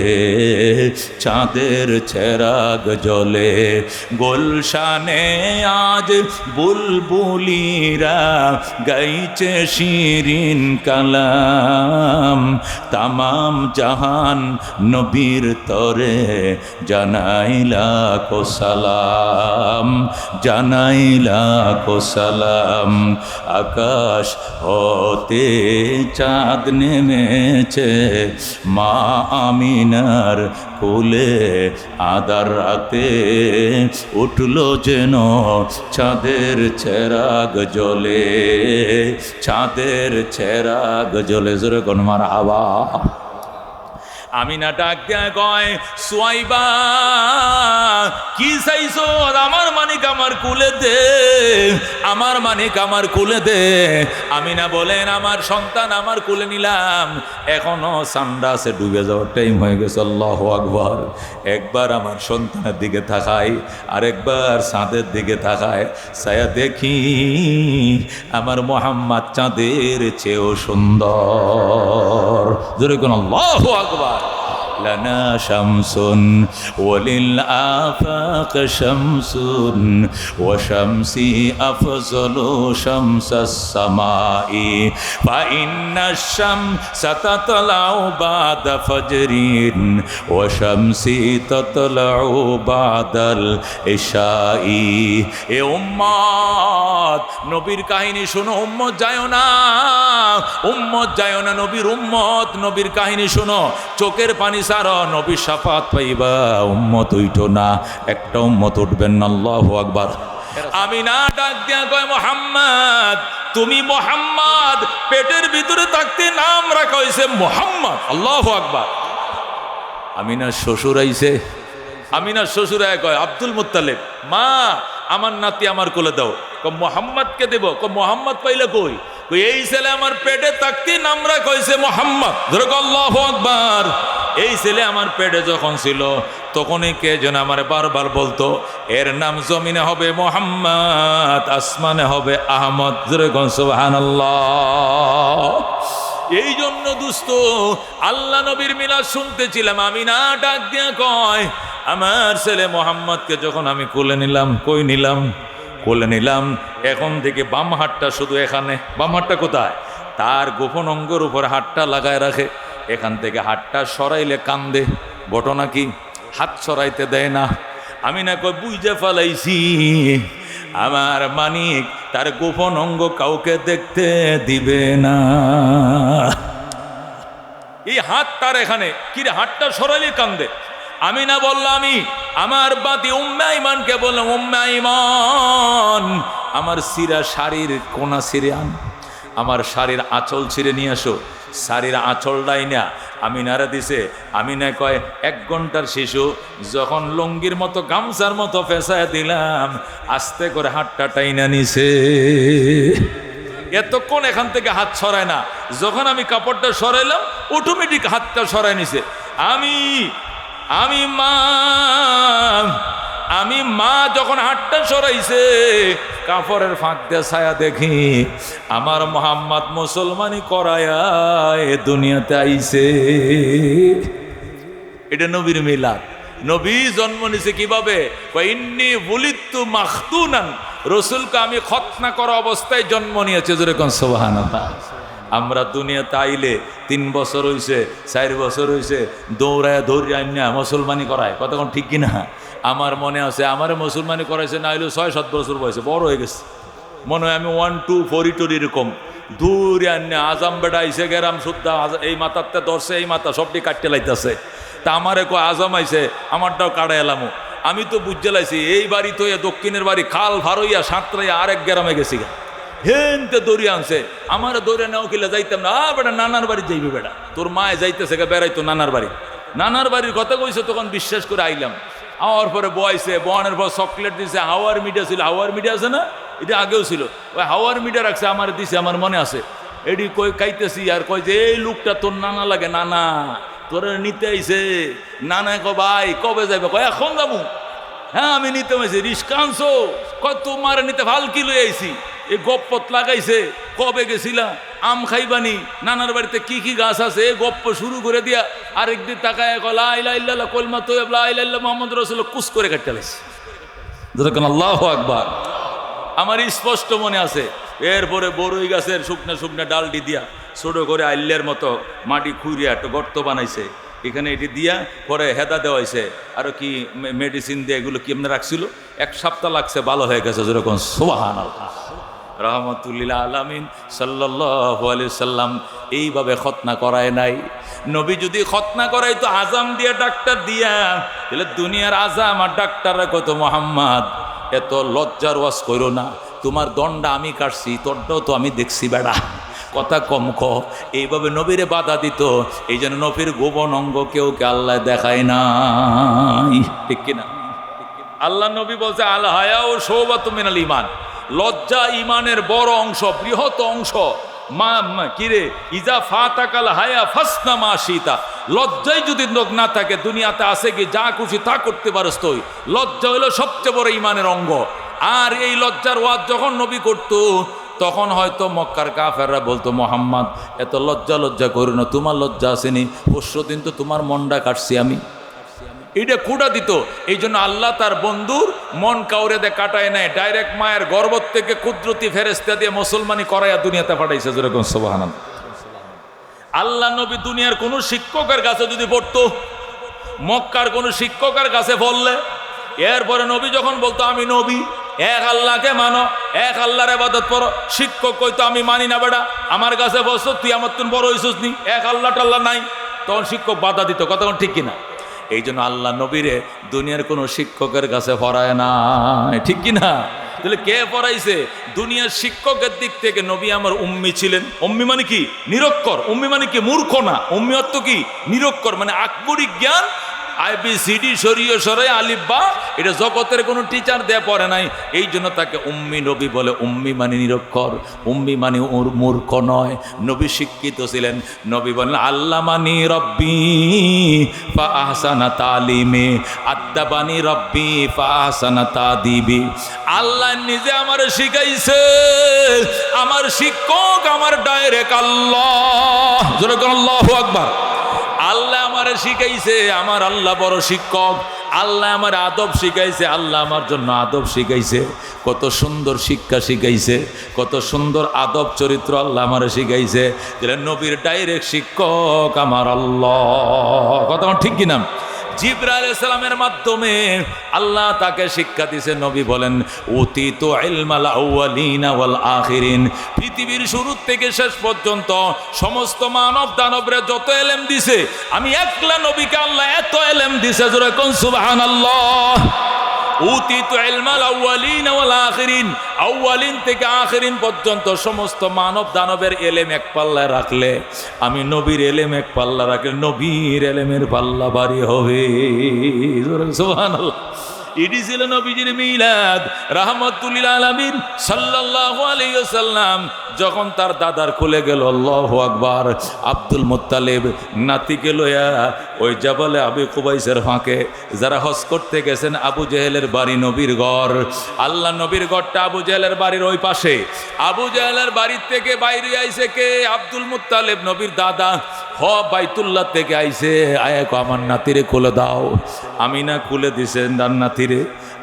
চাঁদের চেরাগ জ্বলে। গুলশানে আজ বুলবুলিরা গাইছে শিরিন কালাম, তামাম জাহান নবীর তরে জানাইলা কো সালাম, জানাইলা কো সালাম। আকাশ হতে চাঁদ নেমেছে মা আমিনার কোলে, আদার রাতে উঠলো যেন চাঁদের চেরাগ জ্বলে, চাঁদের চেরাগ জ্বলে। জোরে কোন মারহাবা। আমিনা ডাক দেয়, কয়, সোয়াইবা কি চাইছো? আমার মানিক আমার কুলে দে, আমার মানিক আমার কুলে দে। আমিনা বলেন, আমার সন্তান আমার কুলে নিলাম, এখনো সান্ডা আছে, ডুবে যাওয়ার টাইম হয়ে গেছে। আল্লাহু আকবার। একবার আমার সন্তানের দিকে তাকাই, আরেকবার চাঁদের দিকে তাকায়, ছায়া দেখি আমার মোহাম্মদ চাঁদের চেয়েও সুন্দর। জোরে কোন আল্লাহু আকবার। লানা শামসুন ওয়ালিল আফাক শামসুন ওয়া শামসি আফজলু শামসাস সামাই ফা ইন্নাশ শামসা তাতলাউ বাদা ফাজরিন ওয়া শামসি তাতলাউ বাদাল ইশাই। এ উম্মত, নবীর কাহিনী শোনো। উম্মত যায় না, উম্মত যায় না, নবীর উম্মত, নবীর কাহিনী শোনো। চোখের পানি সারা, নবীর শাফাত পাইবা। উম্মত উইঠো না, একটা উম্মত উঠবেন না। আল্লাহু আকবার। আমিনা ডাক দিয়া কয়, মোহাম্মদ, তুমি মোহাম্মদ, পেটের ভিতরে থাকতে নাম রাখা হয়েছে মোহাম্মদ। আল্লাহু আকবার। আমিনার শ্বশুর আইছে, আমিনার শ্বশুর কয়, আব্দুল মুত্তালিব, মা আমার নাতি আমার কোলে দাও। মোহাম্মদকে দেব। মোহাম্মদ পাইলে কই? এই ছেলে আমার পেটে থাকতে নাম রাখা হয়েছে মোহাম্মদ। ধরো আল্লাহু আকবার। এই ছেলে আমার পেটে যখন ছিল তখনই কে যেন আমার বারবার বলতো, এর নাম জমিনে হবে মোহাম্মদ, আসমানে হবে আহমদ। সুবহানাল্লাহ। এই জন্য দুস্থ আল্লাহ নবীর মিলাদ শুনতেছিলাম, আমি না ডাক দিয়া কয়, আমার ছেলে মোহাম্মদকে যখন আমি কোলে নিলাম, কই নিলাম? কোলে নিলাম। এখন থেকে বাম হাতটা শুধু এখানে। বাম হাতটা কোথায়? তার গোপন অঙ্গের উপর হাতটা লাগায় রাখে। এখান থেকে হাতটা সরাইলে কান্দে। ঘটনা কি? হাত সরাইতে দেয় না। আমি না কই, বুঝে ফেলাইছি, আমার মানিক তার গোপন অঙ্গ কাউকে দেখতে দিবে না। এই হাত তার এখানে, কি রে, হাতটা সরাইলে কান্দে। আমি না বললাম, আমি আমার বাতি উম্মে আইমানকে বললাম, উম্মে আইমান, আমার সিরা শাড়ির কোনা ছিঁড়ে আন, আমার শাড়ির আঁচল ছিঁড়ে নিয়ে আসো। শাড়ির আঁচলটাই না আমিনারে দিছে। আমিনা কয় 1 ঘন্টার শিশু, যখন লঙ্গির মতো গামছার মতো ফেসায় দিলাম আস্তে করে হাতটা টাইনা নিছে। এতক্ষণ এখান থেকে হাত সরায় না, যখন আমি কাপড়টা সরাইলাম অটোমেটিক হাতটা সরাই নিছে। আমি মা যখন হাতটা সরাইছে কাপড়ের ফাঁক দিয়ে ছায়া দেখি আমার মোহাম্মদ মুসলমানি করায়া এ দুনিয়াতে আইছে। এটা নবীর মিলাদ। নবী জন্ম নিছে কিভাবে? ইন্নী বুলিতু মাখতুনান, রসুলকে আমি খতনা করা অবস্থায় জন্ম নিয়েছে। যেরকম সুবহানাল্লাহ। আমরা দুনিয়াতে আইলে 3 বছর হইছে, 4 বছর হইছে, দৌড়ায় আইনা মুসলমানি করায়। কতক্ষণ ঠিক কিনা? আমার মনে আছে আমার মুসলমানি করাইছে না হইলেও 6-7 বছর বয়সে, বড় হয়ে গেছে মনে হয়। আমি 1, 2, 4 এরকম দূরে আইনা আজাম বেড়া আইসে গেরাম শুদ্ধা এই মাথাতে ধরছে, এই মাথা সবটি কাটতে লাইতেছে। তা আমারে কো আজম আইছে, আমারটাও কাটা এলামো। আমি তো বুঝতে লাইছি এই বাড়ি তো দক্ষিণের বাড়ি খাল ভারইয়া সাঁতরাইয়া আরেক গ্রামে গেছি গা, হেনতে দড়ি আনছে। আমার দৌড়ে নেও কিলে যাইতাম না। বেটা নানার বাড়ি যাইবি, বেটা তোর মায় যাইতেছে বেড়াইতো নানার বাড়ি। নানার বাড়ির কথা কইছে, তখন বিশ্বাস করে আইলাম। আওয়ার পরে বয়সে বনের পর চকলেট দিছে, হাওয়ার মিঠা ছিল। হাওয়ার মিঠা আছে না, এটা আগেও ছিল। ওই হাওয়ার মিঠা রাখছে, আমার দিছে, আমার মনে আছে। এটি কই খাইতেছি আর কয় যে এই লোকটা তোর নানা লাগে। নানা তোরা নিতে আইছে। নানা কো ভাই কবে যাবে? কয় এখন যাবো। হ্যাঁ আমি নিতে আইছি। রিস্কা আনছো? কয় তোমার নিতে ফালকি লই আইছি। এই গপ্পত লাগাইছে। কবে গেছিলা? আম খাইবানি? নানার বাড়িতে কি কি গাছ আছে? গপ্প শুরু করে দিয়া আরেকদিন তাকায় লা ইলাহা ইল্লাল্লাহ কলমা তৈয়ব লা ইলাহা ইল্লাল্লাহ মুহাম্মদ রাসূলুল্লাহ কুস করে কাটতে লাইছে। যেরকম আল্লাহু আকবার। আমার স্পষ্ট মনে আছে। এরপরে বড়ই গাছের শুকনা শুকনা ডালটি দিয়া ছোট করে আইল্লের মতো মাটি খুঁড়িয়া একটা গর্ত বানাইছে। এখানে এটি দিয়া পরে হেদা দেওয়া হয়েছে, আরো কি মেডিসিন দিয়ে এগুলো কি এমনি রাখছিল। 1 সপ্তাহ লাগছে, ভালো হয়ে গেছে। যেরকম সুবহানাল্লাহ। রহমতুল্লিল আলামিন সাল্লাল্লাহু আলাইহি সাল্লাম এইভাবে খতনা করায় নাই। নবী যদি খতনা করাই তো আজাম দিয়া ডাক্তার দিয়া, তাহলে দুনিয়ার আজাম আর ডাক্তাররা কত মোহাম্মদ এত লজ্জার ওয়াজ করো না, তোমার দণ্ডা আমি কাটছি, তোরটাও তো আমি দেখছি বেড়া, কথা কম ক। এইভাবে নবীরে বাধা দিত। এই জন্য নবীর গোপন অঙ্গ কেউ আল্লাহ দেখায় নাই, ঠিক কিনা? আল্লাহ নবী বলছে আল হায়াউ শুবাতুম মিনাল ঈমান, লজ্জা ইমানের বড় অংশ, বৃহৎ অংশ। কিরে ইজা ফাতাকাল হায়া ফাসনা মা শিতা, লজ্জাই যদি না থাকে দুনিয়াতে আছে কি যা খুশি তা করতে পারস তুই। লজ্জা হলো সবচেয়ে বড় ইমানের অঙ্গ। আর এই লজ্জার ওয়াজ যখন নবী করত তখন হয়তো মক্কার কাফেররা বলতো মোহাম্মদ এত লজ্জা করো না, তোমার লজ্জা আসেনি, পরশুদিন তো তোমার মনটা কাটছি আমি। এটা কুড়া দিত। এই জন্য আল্লাহ তার বন্ধুর মন কাউরে দিয়ে কাটায় নাই, ডাইরেক্ট মায়ের গর্ভ থেকে কুদরতি ফেরেশতা দিয়ে মুসলমানি করাইয়া দুনিয়াতে পাঠাইছে। যেরকম সুবহানাল্লাহ। আল্লাহ নবী দুনিয়ার কোন শিক্ষকের কাছে যদি পড়তো, মক্কার কোন শিক্ষকের কাছে পড়লে, এরপরে নবী যখন বলতো আমি নবী, এক আল্লাহকে মানো, এক আল্লাহর ইবাদত করো, শিক্ষক কইতো আমি মানি না বেটা, আমার কাছে বসো, তুই আমার তুন বড় হইছিস নি, এক আল্লাহ টাল্লাহ নাই, তখন শিক্ষক বাধা দিত। কতক্ষণ ঠিক কিনা? এই জন্য আল্লাহ নবীরে দুনিয়ার কোনো শিক্ষকের কাছে পড়ায় না, ঠিক কিনা? তাহলে কে পড়াইছে? দুনিয়ার শিক্ষকের দিক থেকে নবী আমার উম্মি ছিলেন। উম্মি মানে কি? নিরক্ষর। উম্মি মানে কি? মূর্খ না। উম্মি অর্থ কি? নিরক্ষর, মানে আকবরিক জ্ঞান ABCD সরিয়ে সরাই আলিফ বা, এটা জগতের কোনো টিচার দেয়া পড়ে নাই। এই জন্য তাকে উম্মি নবী বলে। উম্মি মানে নিরক্ষর, উম্মি মানে মূর্খ নয়। নবী শিক্ষিত ছিলেন। নবী বলেন আল্লামানি রব্বি ফা আহসানা তালিমে আদ্দাবানি রব্বি ফা আহসানা তাদিবি। আল্লাহ নিজে আমারে শিখাইছে, আমার শিক্ষক আমার ডাইরেক্ট আল্লাহ। জোরে বলেন আল্লাহু আকবার। আল্লাহ আমারে শিখাইছে, আমার আল্লাহ বড় শিক্ষক। আল্লাহ আমার আদব শিখাইছে, আল্লাহ আমার জন্য আদব শিখাইছে। কত সুন্দর শিক্ষা শিখাইছে, কত সুন্দর আদব চরিত্র আল্লাহ আমারে শিখাইছে। নবীর ডাইরেক্ট শিক্ষক আমার আল্লাহ। কথা ঠিক কিনা? জিবরাইল আলাইহিস সালামের মাধ্যমে আল্লাহ তাকে শিক্ষা দিয়েছে। নবী বলেন উতিতু ইলমাল আউয়ালিনা ওয়াল আখিরিন, পৃথিবীর শুরু থেকে শেষ পর্যন্ত সমস্ত মানব দানবরে যত ইলম দিছে, আমি একলা নবীকে আল্লাহ এত ইলম দিছে। জোরে কোন সুবহানাল্লাহ। উতিতু ইলমাল আউয়ালিন ওয়াল আখিরিন, আউয়ালিন থেকে আখিরিন পর্যন্ত সমস্ত মানব দানবের এলেম এক পাল্লায় রাখলে, আমি নবীর এলেম এক পাল্লা রাখলে নবীর এলেমের পাল্লা ভারী হবে। সুবহানাল্লাহ। এটি ছিল নবীজির মিলাদ। রাহমাতুল লিল আলামিন সাল্লাল্লাহু আলাইহি ওয়াসাল্লাম যখন তার দাদার কোলে গেল, আল্লাহু আকবার, আব্দুল মুত্তালিব নাতিকে লইয়া ওই জাবালে আবি কুবাইসের ফাঁকে, যারা হজ করতে গেছেন, আবু জেহেলের বাড়ি নবীর ঘর, আল্লাহ নবীর ঘরটা আবু জেহেলের বাড়ির ওই পাশে। আবু জেহেলের বাড়ির থেকে বাইরে আইছে কে? আব্দুল মুত্তালিব নবীর দাদা। বাইতুল্লাহ থেকে আইছে, আয়াক আমার নাতিরে খুলে দাও। আমিনা খুলে দিছেন তার নাতিরে।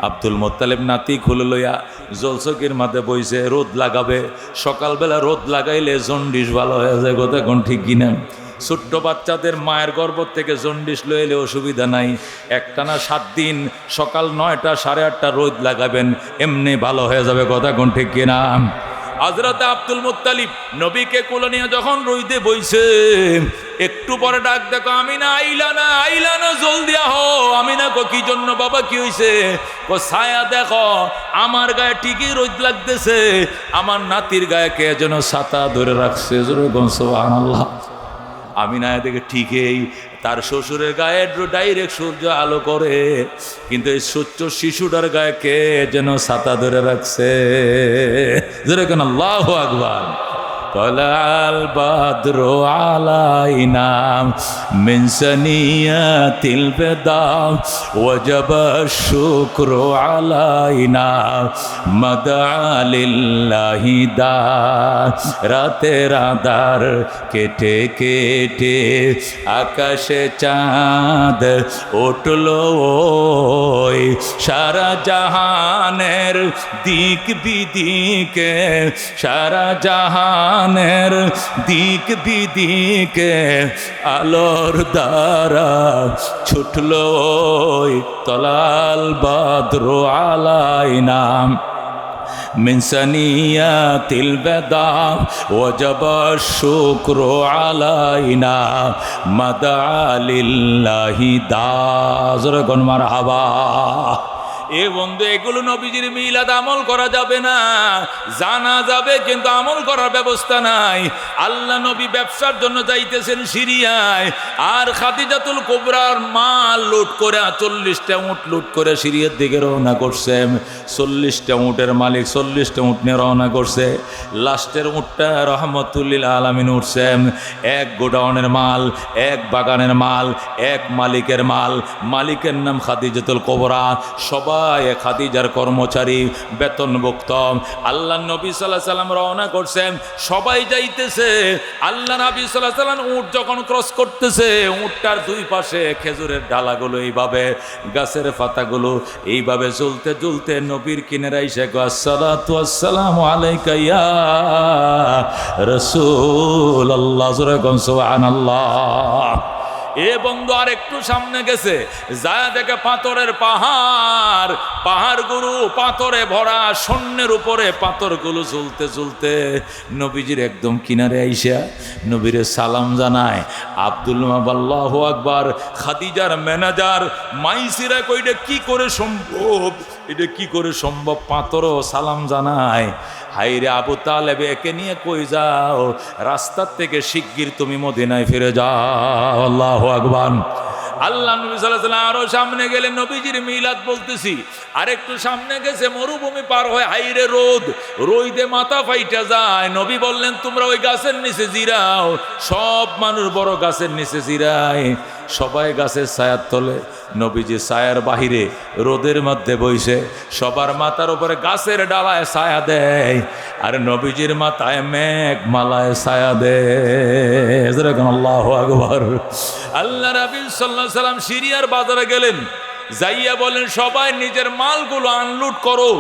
আব্দুল মুত্তালিব নাতি খুলে লইয়া জলচকির মাঝে বইছে, রোদ লাগাবে। সকালবেলা রোদ লাগাইলে জন্ডিস ভালো হয়ে যায়, কথা কোন ঠিক কিনা? ছোট্ট বাচ্চাদের মায়ের গর্ভ থেকে জন্ডিস লইলে অসুবিধা নাই, একটানা 7 দিন সকাল 9টা 8:30 রোদ লাগাবেন, এমনি ভালো হয়ে যাবে, কথা কোন ঠিক কিনা? হযরত আব্দুল মুত্তালিব নবীকে কোলে নিয়ে যখন রইতে বইছে, একটু পরে ডাক দেখো, আমিনা আইলানা, আইলানা, জলদি আহো। আমিনা কো কি জন্য বাবা, কি হইছে? কো ছায়া দেখো, আমার গায়ে ঠিকই রোদ লাগতেছে, আমার নাতির গায়ে কে যেন ছাতা ধরে রাখছে। সুবহানাল্লাহ। আমিনা দেখে ঠিকই তার শ্বশুরের গায়ে ডাইরেক্ট সূর্য আলো করে, কিন্তু এই ছোট্ট শিশুটার গায়ে কে যেন ছাতা ধরে রাখছে। যেরকম আল্লাহু আকবার। طلع البدر علينا من ثنيات الوداع وجب الشكر علينا مدعا لله دا রাতের আঁধার কেটে কেটে আকাশে চাঁদ উঠলো ওই সারা জাহানের দিক বিদিকে সারা জাহানের দিক বিদিকে আলোর দ্বারা ছুটলো ওই তলাল বদ্র আলাইনা من ثنيات الوداع وجب الشكر علينا مدعا لله دازر مرحبا। এ বন্ধু, এগুলো নবীজির মিলাদ আমল করা যাবে না, জানা যাবে কিন্তু আমল করার ব্যবস্থা নাই। আল্লাহ নবী ব্যবসার জন্য যাইতেছেন সিরিয়ায়, আর খাদিজাতুল কুবরার মাল লুট করে 40টা উট লুট করে সিরিয়ার দিকে রওনা করছে। 40টা উটের মালিক 40টা উট নিয়ে রওনা করছে। লাস্টের উটটা রহমতুল লিল আলামিন উঠছে। এক গোডাউনের মাল, এক বাগানের মাল, এক মালিকের মাল। মালিকের নাম খাদিজাতুল কুবরা। সবাই খাদিজার কর্মচারী, বেতনভুক্ত। আল্লাহ নবী সাল্লাল্লাহু আলাইহি সাল্লাম রওনা করছেন, সবাই যাইতেছে। আল্লাহ নবী সাল্লাল্লাহু আলাইহি সাল্লাম উট যখন ক্রস করতেছে, উটটার দুই পাশে খেজুরের ডালাগুলো এইভাবে, গাছের পাতাগুলো এইভাবে ঝুলতে ঝুলতে নবীর কিনারে এসে আসসালাতু ওয়াসসালামু আলাইকা ইয়া রাসূলুল্লাহ, সুবহানাল্লাহ। এ বন্ধু আর একটু সামনে গেছে, যায় দেখে পাথরের পাহাড়, পাহাড়গুলো পাথরে ভরা, সৈন্যের উপরে পাথরগুলো ঝুলতে ঝুলতে নবীজির একদম কিনারে আইসা নবীরে সালাম জানায়। আব্দুল আল্লাহু আকবার। খাদিজার ম্যানেজার মাইসিরা কইটা কি করে সম্ভব, এটা কি করে সম্ভব, পাথরও সালাম জানায়। হাইরে আবু তালেব, একে নিয়ে কই যাও? রাস্তার থেকে শিগগির তুমি মদিনায় ফিরে যাও। আল্লাহু আকবার। আল্লাহ নবী সাল্লাল্লাহু আলাইহি ওয়াসাল্লাম আরো সামনে গেলে নবীজির মিলাদ বলতেছি, আরেকটু সামনে গেছে, মরুভূমি পার হয়, হাইরে রোদ, রোদে মাথা ফাইটা যায়। নবী বললেন তোমরা ওই গাছের নিচে জিরাও। সব মানুষ বড় গাছের নিচে জিরায়, সবাই গাছের ছায়ার তলে। নবীজি ছায়ার বাহিরে রোদের মধ্যে বইছে, সবার মাথার উপরে গাছের ডালায় ছায়া দেয়, আর নবীজির মাথায় মেঘ মালায় ছায়া দেয়। আল্লাহু আকবার। আল্লাহ নবী সাল্লাল্লাহু আলাইহি সাল্লাম সিরিয়ার বাজারে গেলেন, যাইয়া বলেন সবাই নিজের মালগুলো আনলোড করো।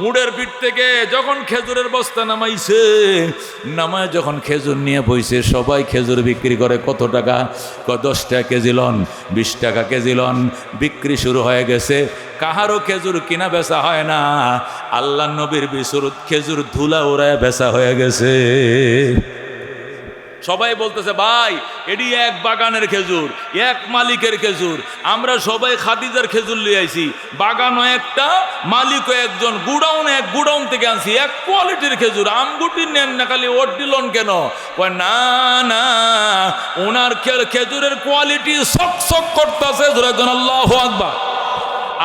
উড়ের পিঠ থেকে যখন খেজুরের বস্তা নামাইছে, নামায় যখন খেজুর নিয়ে বইছে, সবাই খেজুর বিক্রি করে। কত টাকা? 10 টাকা কেজি লন, 20 টাকা কেজি লন। বিক্রি শুরু হয়ে গেছে। কাহারও খেজুর কিনা বেচা হয় না। আল্লাহ নবীর বিশুর খেজুর ধুলা উড়ায় বেচা হয়ে গেছে। সবাই বলতেছে ভাই এটি এক বাগানের খেজুর, এক মালিকের খেজুর, আমরা সবাই খাদিজার খেজুর লিয়ে আইছি, বাগানও একটা, মালিকও একজন, গুডাউন এক, গুডাউন থেকে আনছি, এক কোয়ালিটির খেজুর, আমগুটি নেন না, খালি ওট দিলন কেন? কয় না না, ওনার খেজুরের কোয়ালিটি সক সক করতেছে। আল্লাহু আকবার।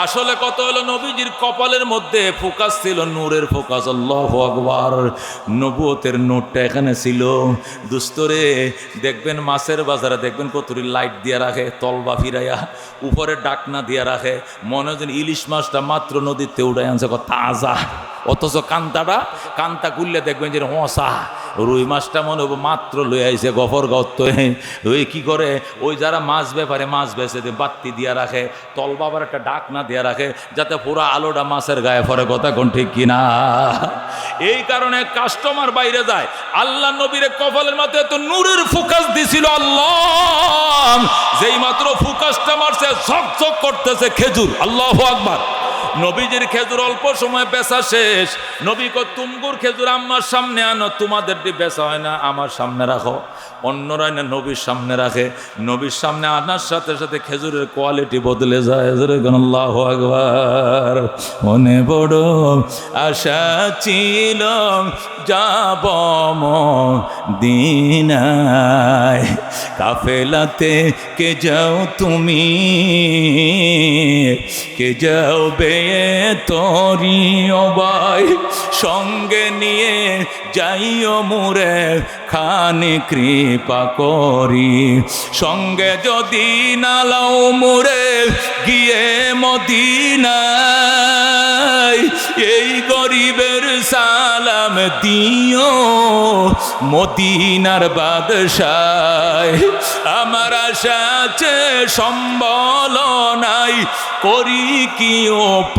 আসলে কত হলো, নবীজির কপালের মধ্যে ফোকাস ছিল, নূরের ফোকাস। আল্লাহু আকবার। নবুয়তের নূরটা এখানে ছিল। দুস্তরে দেখবেন মাছের বাজারে দেখবেন কতরি লাইট দিয়ে রাখে, তলবা ফিরাইয়া উপরে ডাকনা দিয়ে রাখে, মনে হয় ইলিশ মাছটা মাত্র নদীতে উড়াই আনছে, তাজা, অথচ কান্তা খুললে দেখবেন যে হসা, রুই মাছটা মনে হবো মাত্র লই আইছে গফর গত্ত। ওই কি করে, ওই যারা মাছ ব্যাপারে মাছ বেছে বাত্তি দিয়া রাখে, তল বাবার একটা ডাকনা দিয়া রাখে, যাতে পুরো আলোটা মাছের গায়ে পড়ে। কথা কোন ঠিক কিনা? এই কারণে কাস্টমার বাইরে যায়। আল্লাহ নবীর কপালের মাথায় তো নূরের ফোকাস দিছিল আল্লাহ, যেই মাত্র ফোকাসটা মারছে ঝকঝক করতেছে খেজুর। আল্লাহু আকবার। নবীজির খেজুর অল্প সময় বেচা শেষ। নবী কো তুমগুর খেজুর আমার সামনে আনো, তোমাদেরটি বেচা হয় না, আমার সামনে রাখো। অন্যরা না নবীর সামনে রাখে, নবীর সামনে আনার সাথে সাথে খেজুরের কোয়ালিটি বদলে যায়। আল্লাহু আকবার। মনে বড় আশা ছিল যাব মদিনায়, কাফেলাতে কে যাও তুমি, কে যাও বে তরি অবাই, সঙ্গে নিয়ে যাইও মুরে খানে কৃপা করি, সঙ্গে যদি নালাও মুরে গিয়ে মদিনায়, এই গরিবের সালাম দিও মদিনার বাদশায়। আমার আশা আছে সম্বল নাই, করি কি উপায়,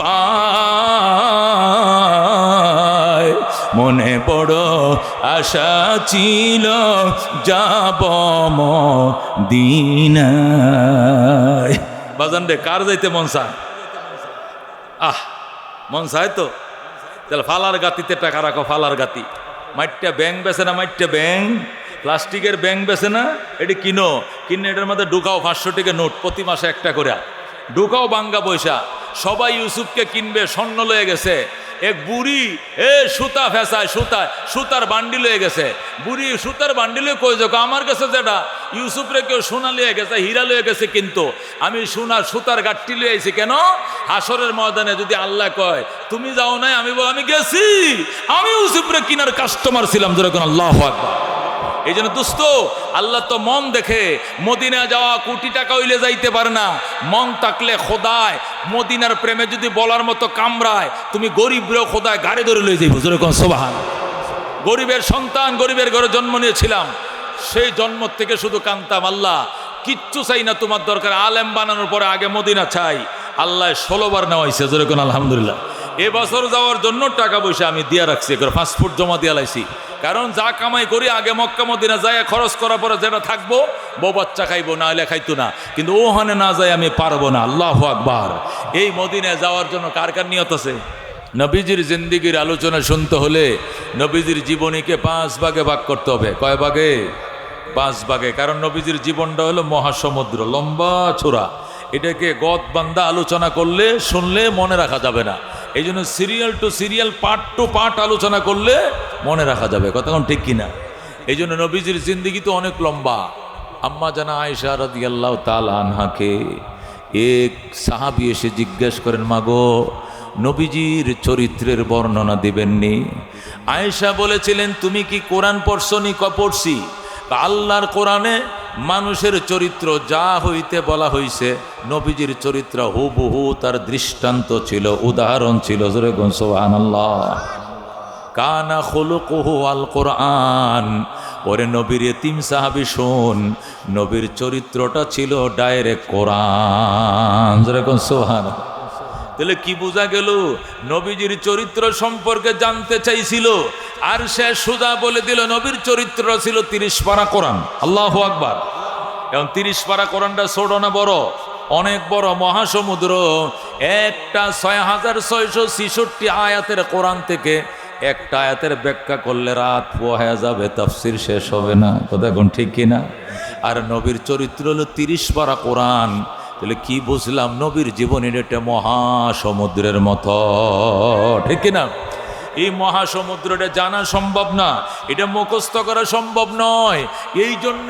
মনে বড় আশা ছিল যাব মদিনায়। বাজান রে, কার যাইতে মন চায়? মন চায় তো? তাহলে ফালার গাতিতে টাকা রাখো। ফালার গাতি মাইটটা ব্যাং বেছে না, মাইটটা ব্যাং, প্লাস্টিকের ব্যাং বেছে না, এটি কিনো, কিনে এটার মধ্যে ঢুকাও 500 টাকা নোট, প্রতি মাসে একটা করে ঢুকাও বাঙ্গা পয়সা। সবাই ইউসুফকে কিনবে, স্বর্ণ লয়ে গেছে। এক বুড়ি সুতা ফেসায়, সুতার বান্ডিল হয়ে গেছে। বুড়ি সুতার বান্ডিল কই যাক, আমার কাছে যেটা ইউসুফরে কেউ সোনা লিয়ে গেছে, হীরা লিয়ে গেছে, কিন্তু আমি সুতার গাঠটি লিয়ে আইছি। কেন? হাসরের ময়দানে যদি আল্লাহ কয় তুমি যাও নাই, আমি বল আমি গেছি, আমি ইউসুফরে কিনার কাস্টমার ছিলাম। যেরকম আল্লাহু আকবার। এই জন্য দোস্ত, আল্লাহ তো মন দেখে। মদিনা যাওয়া কোটি টাকা হইলে যাইতে পারে না, মন থাকলে খোদায় মদিনার প্রেমে যদি বলার মতো কামড়ায়, তুমি গরিব রেও খোদায় গাড়ি ধরে লয়ে যাইব। যেরকম সুবহান। গরিবের সন্তান, গরিবের ঘরে জন্ম নিয়েছিলাম, সেই জন্ম থেকে শুধু কান্তাম, আল্লাহ কিচ্ছু চাই না, তোমার দরকার আলেম বানানোর পরে আগে মদিনা চাই। আল্লাহ 16 বার নেওয়াইছে। যেরকম আলহামদুলিল্লাহ। এবছর যাওয়ার জন্য টাকা পয়সা আমি দিয়া রাখছি, পাসপোর্ট জমা দিয়া লাইছি। কারণ যা কামাই করি আগে মক্কা মদিনা যায় খরচ করার পরে যেটা থাকবো বউ বাচ্চা খাইবো, না হলে খাইতো না, কিন্তু ওখানে না যাই আমি পারবো না। আল্লাহু আকবার। এই মদিনায় যাওয়ার জন্য কার কার নিয়ত আছে? নবীজির জিন্দিগির আলোচনা শুনতে হলে নবীজির জীবনীকে 5 ভাগে ভাগ করতে হবে। কয় ভাগে? 5 ভাগে। কারণ নবীজির জীবনটা হলো মহাসমুদ্র, লম্বা ছোড়া। এটাকে গদ বান্দা আলোচনা করলে, শুনলে মনে রাখা যাবে না। এই জন্য serial to serial, part to part আলোচনা করলে মনে রাখা যাবে। কতক্ষণ ঠিক কিনা? এই জন্য নবীজির জিন্দিগি তো অনেক লম্বা। আম্মা জানা আয়েশা রাদিয়াল্লাহু তাআলা আনহাকে এক সাহাবী এসে জিজ্ঞেস করেন, মাগো নবীজির চরিত্রের বর্ণনা দিবেননি? আয়েশা বলেছিলেন, তুমি কি কোরআন পড়ছনি? পড়ছি। আল্লাহর কোরআনে মানুষের চরিত্র যা হইতে বলা হইছে, নবীজির চরিত্র হুবহু তার দৃষ্টান্ত ছিল, উদাহরণ ছিল। যেরকম সুবহানাল্লাহ। কানা খুলুকুহু আল কোরআন। ওরে নবীর এতিম সাহাবী শোন, নবীর চরিত্রটা ছিল ডাইরেক্ট কোরআন। যেরকম সুবহানাল্লাহ। তাহলে কি বোঝা গেল? নবীজির চরিত্র সম্পর্কে জানতে চাইছিল, আর সে সুজা বলে দিল নবীর চরিত্র ছিল 30 পারা কোরআন। আল্লাহু আকবার। এখন 30 পারা কোরআনটা ছোট না বড়? অনেক বড় মহাসমুদ্র। একটা 6666 আয়াতের কোরআন থেকে একটা আয়াতের ব্যাখ্যা করলে রাত হয়ে যাবে, তাফসির শেষ হবে না। কথা কোন ঠিক কিনা? আর নবীর চরিত্র হলো 30 পারা কোরআন। তাহলে কি বুঝলাম? নবীর জীবনের একটা মহাসমুদ্রের মতো, ঠিক কিনা? এই মহাসমুদ্রটা জানা সম্ভব না, এটা মুখস্থ করা সম্ভব নয়। এই জন্য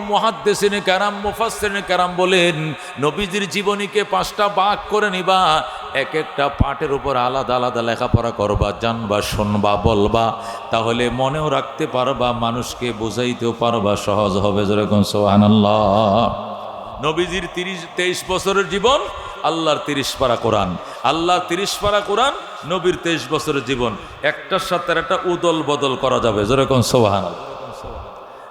মুহাদ্দিসিনে কেরাম, মুফাসসিরিনে কেরাম বলেন, নবীজির জীবনীকে 5টা ভাগ করে নিবা, এক একটা পাঠের উপর আলাদা আলাদা লেখাপড়া করবা, জানবা, শুনবা, বলবা, তাহলে মনেও রাখতে পারবা, মানুষকে বুঝাইতেও পারবা, সহজ হবে। যেরকম সুবহানাল্লাহ। নবীজির 23 বছরের জীবন, আল্লাহর 30 পারা কোরআন। আল্লাহর 30 পারা কোরআন, নবীর 23 বছরের জীবন, একটার সাথে একটা উদল বদল করা যাবে। যেরকম সুবহানাল্লাহ।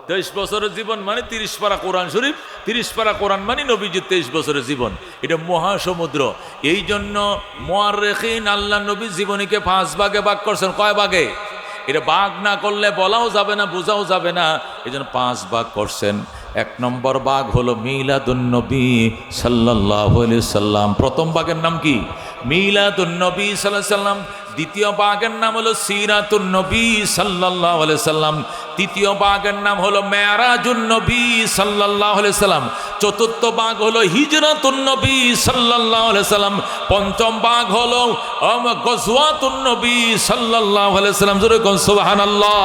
23 বছরের জীবন মানে 30 পারা কোরআন শরীফ, 30 পারা কোরআন মানে নবীজির 23 বছরের জীবন। এটা মহাসমুদ্র। এই জন্য মুআররিখিন আল্লাহ নবীর জীবনীকে 5 ভাগে ভাগ করছেন। কয় ভাগে? এটা ভাগ না করলে বলাও যাবে না, বোঝাও যাবে না, এই জন্য 5 ভাগ করছেন। 1 নম্বর ভাগ হলো মিলাদুন নবী সাল্লাল্লাহু আলাইহি সাল্লাম। প্রথম ভাগের নাম কি? মিলাদুন নবী সাল্লাল্লাহু আলাইহি সাল্লাম। দ্বিতীয় ভাগের নাম হলো সিরাতুন নবী সাল্লাল্লাহু আলাইহি সাল্লাম। তৃতীয় ভাগের নাম হলো মেরাজুন নবী সাল্লাল্লাহু আলাইহি সাল্লাম। চতুর্থ ভাগ হলো হিজরাতুন নবী সাল্লাল্লাহু আলাইহি সাল্লাম। পঞ্চম ভাগ হলো গজওয়াতুন নবী সাল্লাল্লাহু আলাইহি সাল্লাম। জোরে কোন সুবহানাল্লাহ।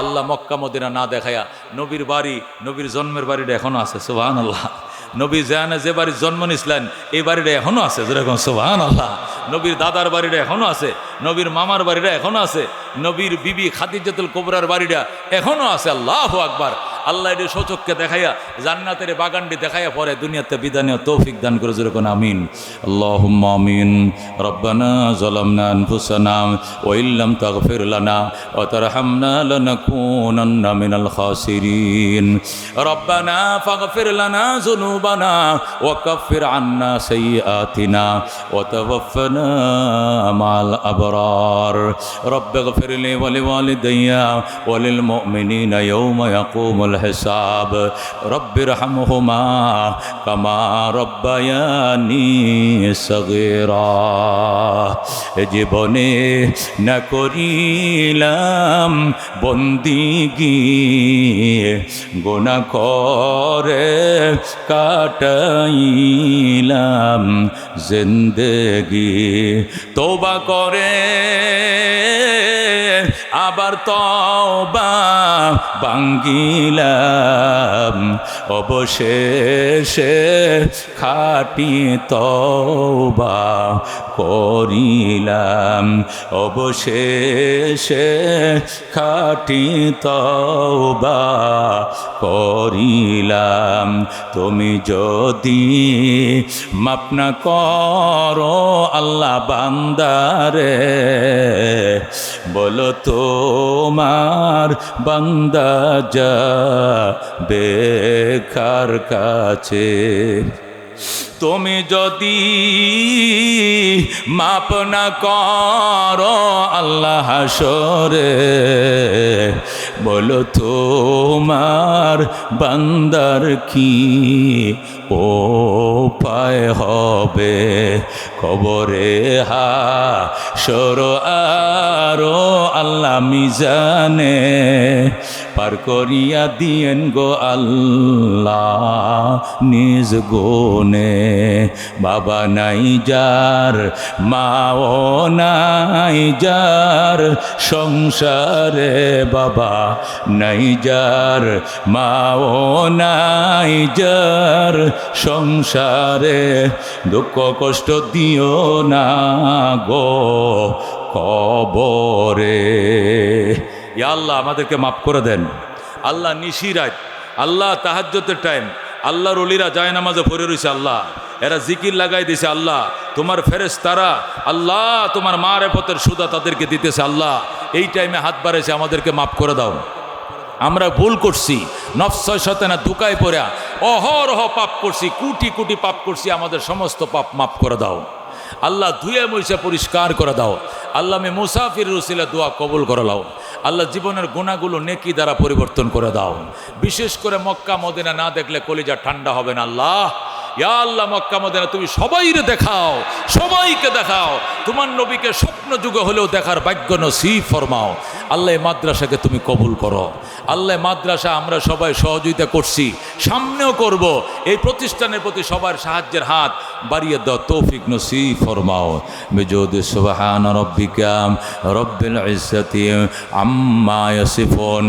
আল্লাহ মক্কা মদিনা না দেখায়া নবীর বাড়ি, নবীর জন্মের বাড়িটা এখনো আছে। সুবহানাল্লাহ। নবী জাহানে যে বাড়ির জন্ম নিছিলেন এই বাড়িটা এখনো আছে। যেরকম সুবহানাল্লাহ। নবীর দাদার বাড়িটা এখনো আছে, নবীর মামার বাড়িটা এখনো আছে, নবীর বিবি খাদিজাতুল কুবরার বাড়িটা এখনো আছে। আল্লাহু আকবার। আল্লাহ এটি সচক্ষে দেখাইয়া জান্নাতের বাগানটি দেখাইয়া পরে দুনিয়াতে বিধানীয় তৌফিক দান করে। যেরকম আমিন, আল্লাহুম্মা আমিন। রব্বানা যালামনা আনফুসানা ওয়া ইল্লাম তাগফির লানা ওয়া তারহামনা লানাকুনান্না মিনাল খাসিরিন। রব্বানা ফাগফির লানা যুনুবানা ওয়া কাফির আন্না সাইয়্যাতিনা ওয়া তাওয়াফফানা মা'আল আবরার। রব্বিগফির লি ওয়া লিওয়ালিদাইয়া ওয়া লিল মুমিনিনা ইয়াওমা ইয়াকুমুল হিসাব। রব্বিরহামহুমা কামা রব্বায়ানি সগীরা। এ জীবনে না করিলাম বন্দিগি, গুনাহ করে কাটাইলাম জিন্দেগি। তওবা করে আবার তওবা ভাঙ্গিলাম, অবশেষে খাঁটি তওবা করিলাম, অবশেষে খাঁটি তওবা করিলাম। তুমি যদি মাফ না করো আল্লাহ বান্দারে, বলো তোমার বান্দা যাবে কার কাছে? তুমি যদি মাপ না করো আল্লাহ হাসরে, বলো তোমার বান্দার কি উপায় হবে? কবরে হাসর আরো আল্লাহ মিজানে পার করিয়া দিয়েন গো আল্লাহ নিজ গুণে। বাবা নাই যার, মাও নাই যার সংসারে, বাবা নাই যার, মাও নাই যার সংসারে, দুঃখ কষ্ট দিও না গো কবরে। ইয়া আল্লাহ আমাদেরকে মাফ করে দেন। আল্লাহ নিশি রাত, আল্লাহ তাহাজ্জুদের টাইম, আল্লাহর ওলিরা যায় নামাজে পড়ে রয়েছে। আল্লাহ এরা জিকির লাগাই দিছে। আল্লাহ তোমার ফেরেশতারা, আল্লাহ তোমার মারেফতের সুদা তাদেরকে দিতেছে। আল্লাহ এই টাইমে হাত বাড়াইছে, আমাদেরকে মাফ করে দাও। আমরা ভুল করছি, নফস শয়তানের ধোঁকায় পড়া অহরহ পাপ করছি, কোটি কোটি পাপ করছি। আমাদের সমস্ত পাপ মাফ করে দাও আল্লাহ, ধুয়ে মুছে পরিষ্কার করে দাও আল্লাহ। আমি মুসাফির রসিলা দোয়া কবুল করে লাও আল্লাহ। জীবনের গুনাহগুলো নেকি দ্বারা পরিবর্তন করে দাও। বিশেষ করে মক্কা মদিনা না দেখলে কলিজা ঠান্ডা হবে না আল্লাহ। ইয়া আল্লাহ মক্কা মদিনা তুমি সবাইকে দেখাও, সবাইকে দেখাও। তোমার নবীকে স্বপ্ন স্বপ্ন যুগে হলেও দেখার ভাগ্য নসিব ফরমাও। আল্লাহ এই মাদ্রাসাকে তুমি কবুল করো। আল্লাহ মাদ্রাসা আমরা সবাই সহযোগিতা করছি, সামনেও করব। এই প্রতিষ্ঠানের প্রতি সবার সাহায্যের হাত বাড়িয়ে দাও, তৌফিক নসিব ফরমাও। বিজুদি সুবহান রাব্বিকা রব্বিল ইজ্জাতি আম্মা ইয়াসিফুন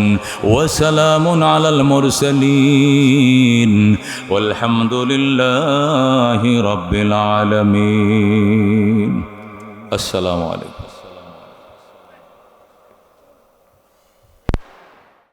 ওয়া সালামুন আলাল মুরসালিন ওয়ালহামদুলিল্লাহি রাব্বিল আলামিন। আসসালামু আলাইকুম।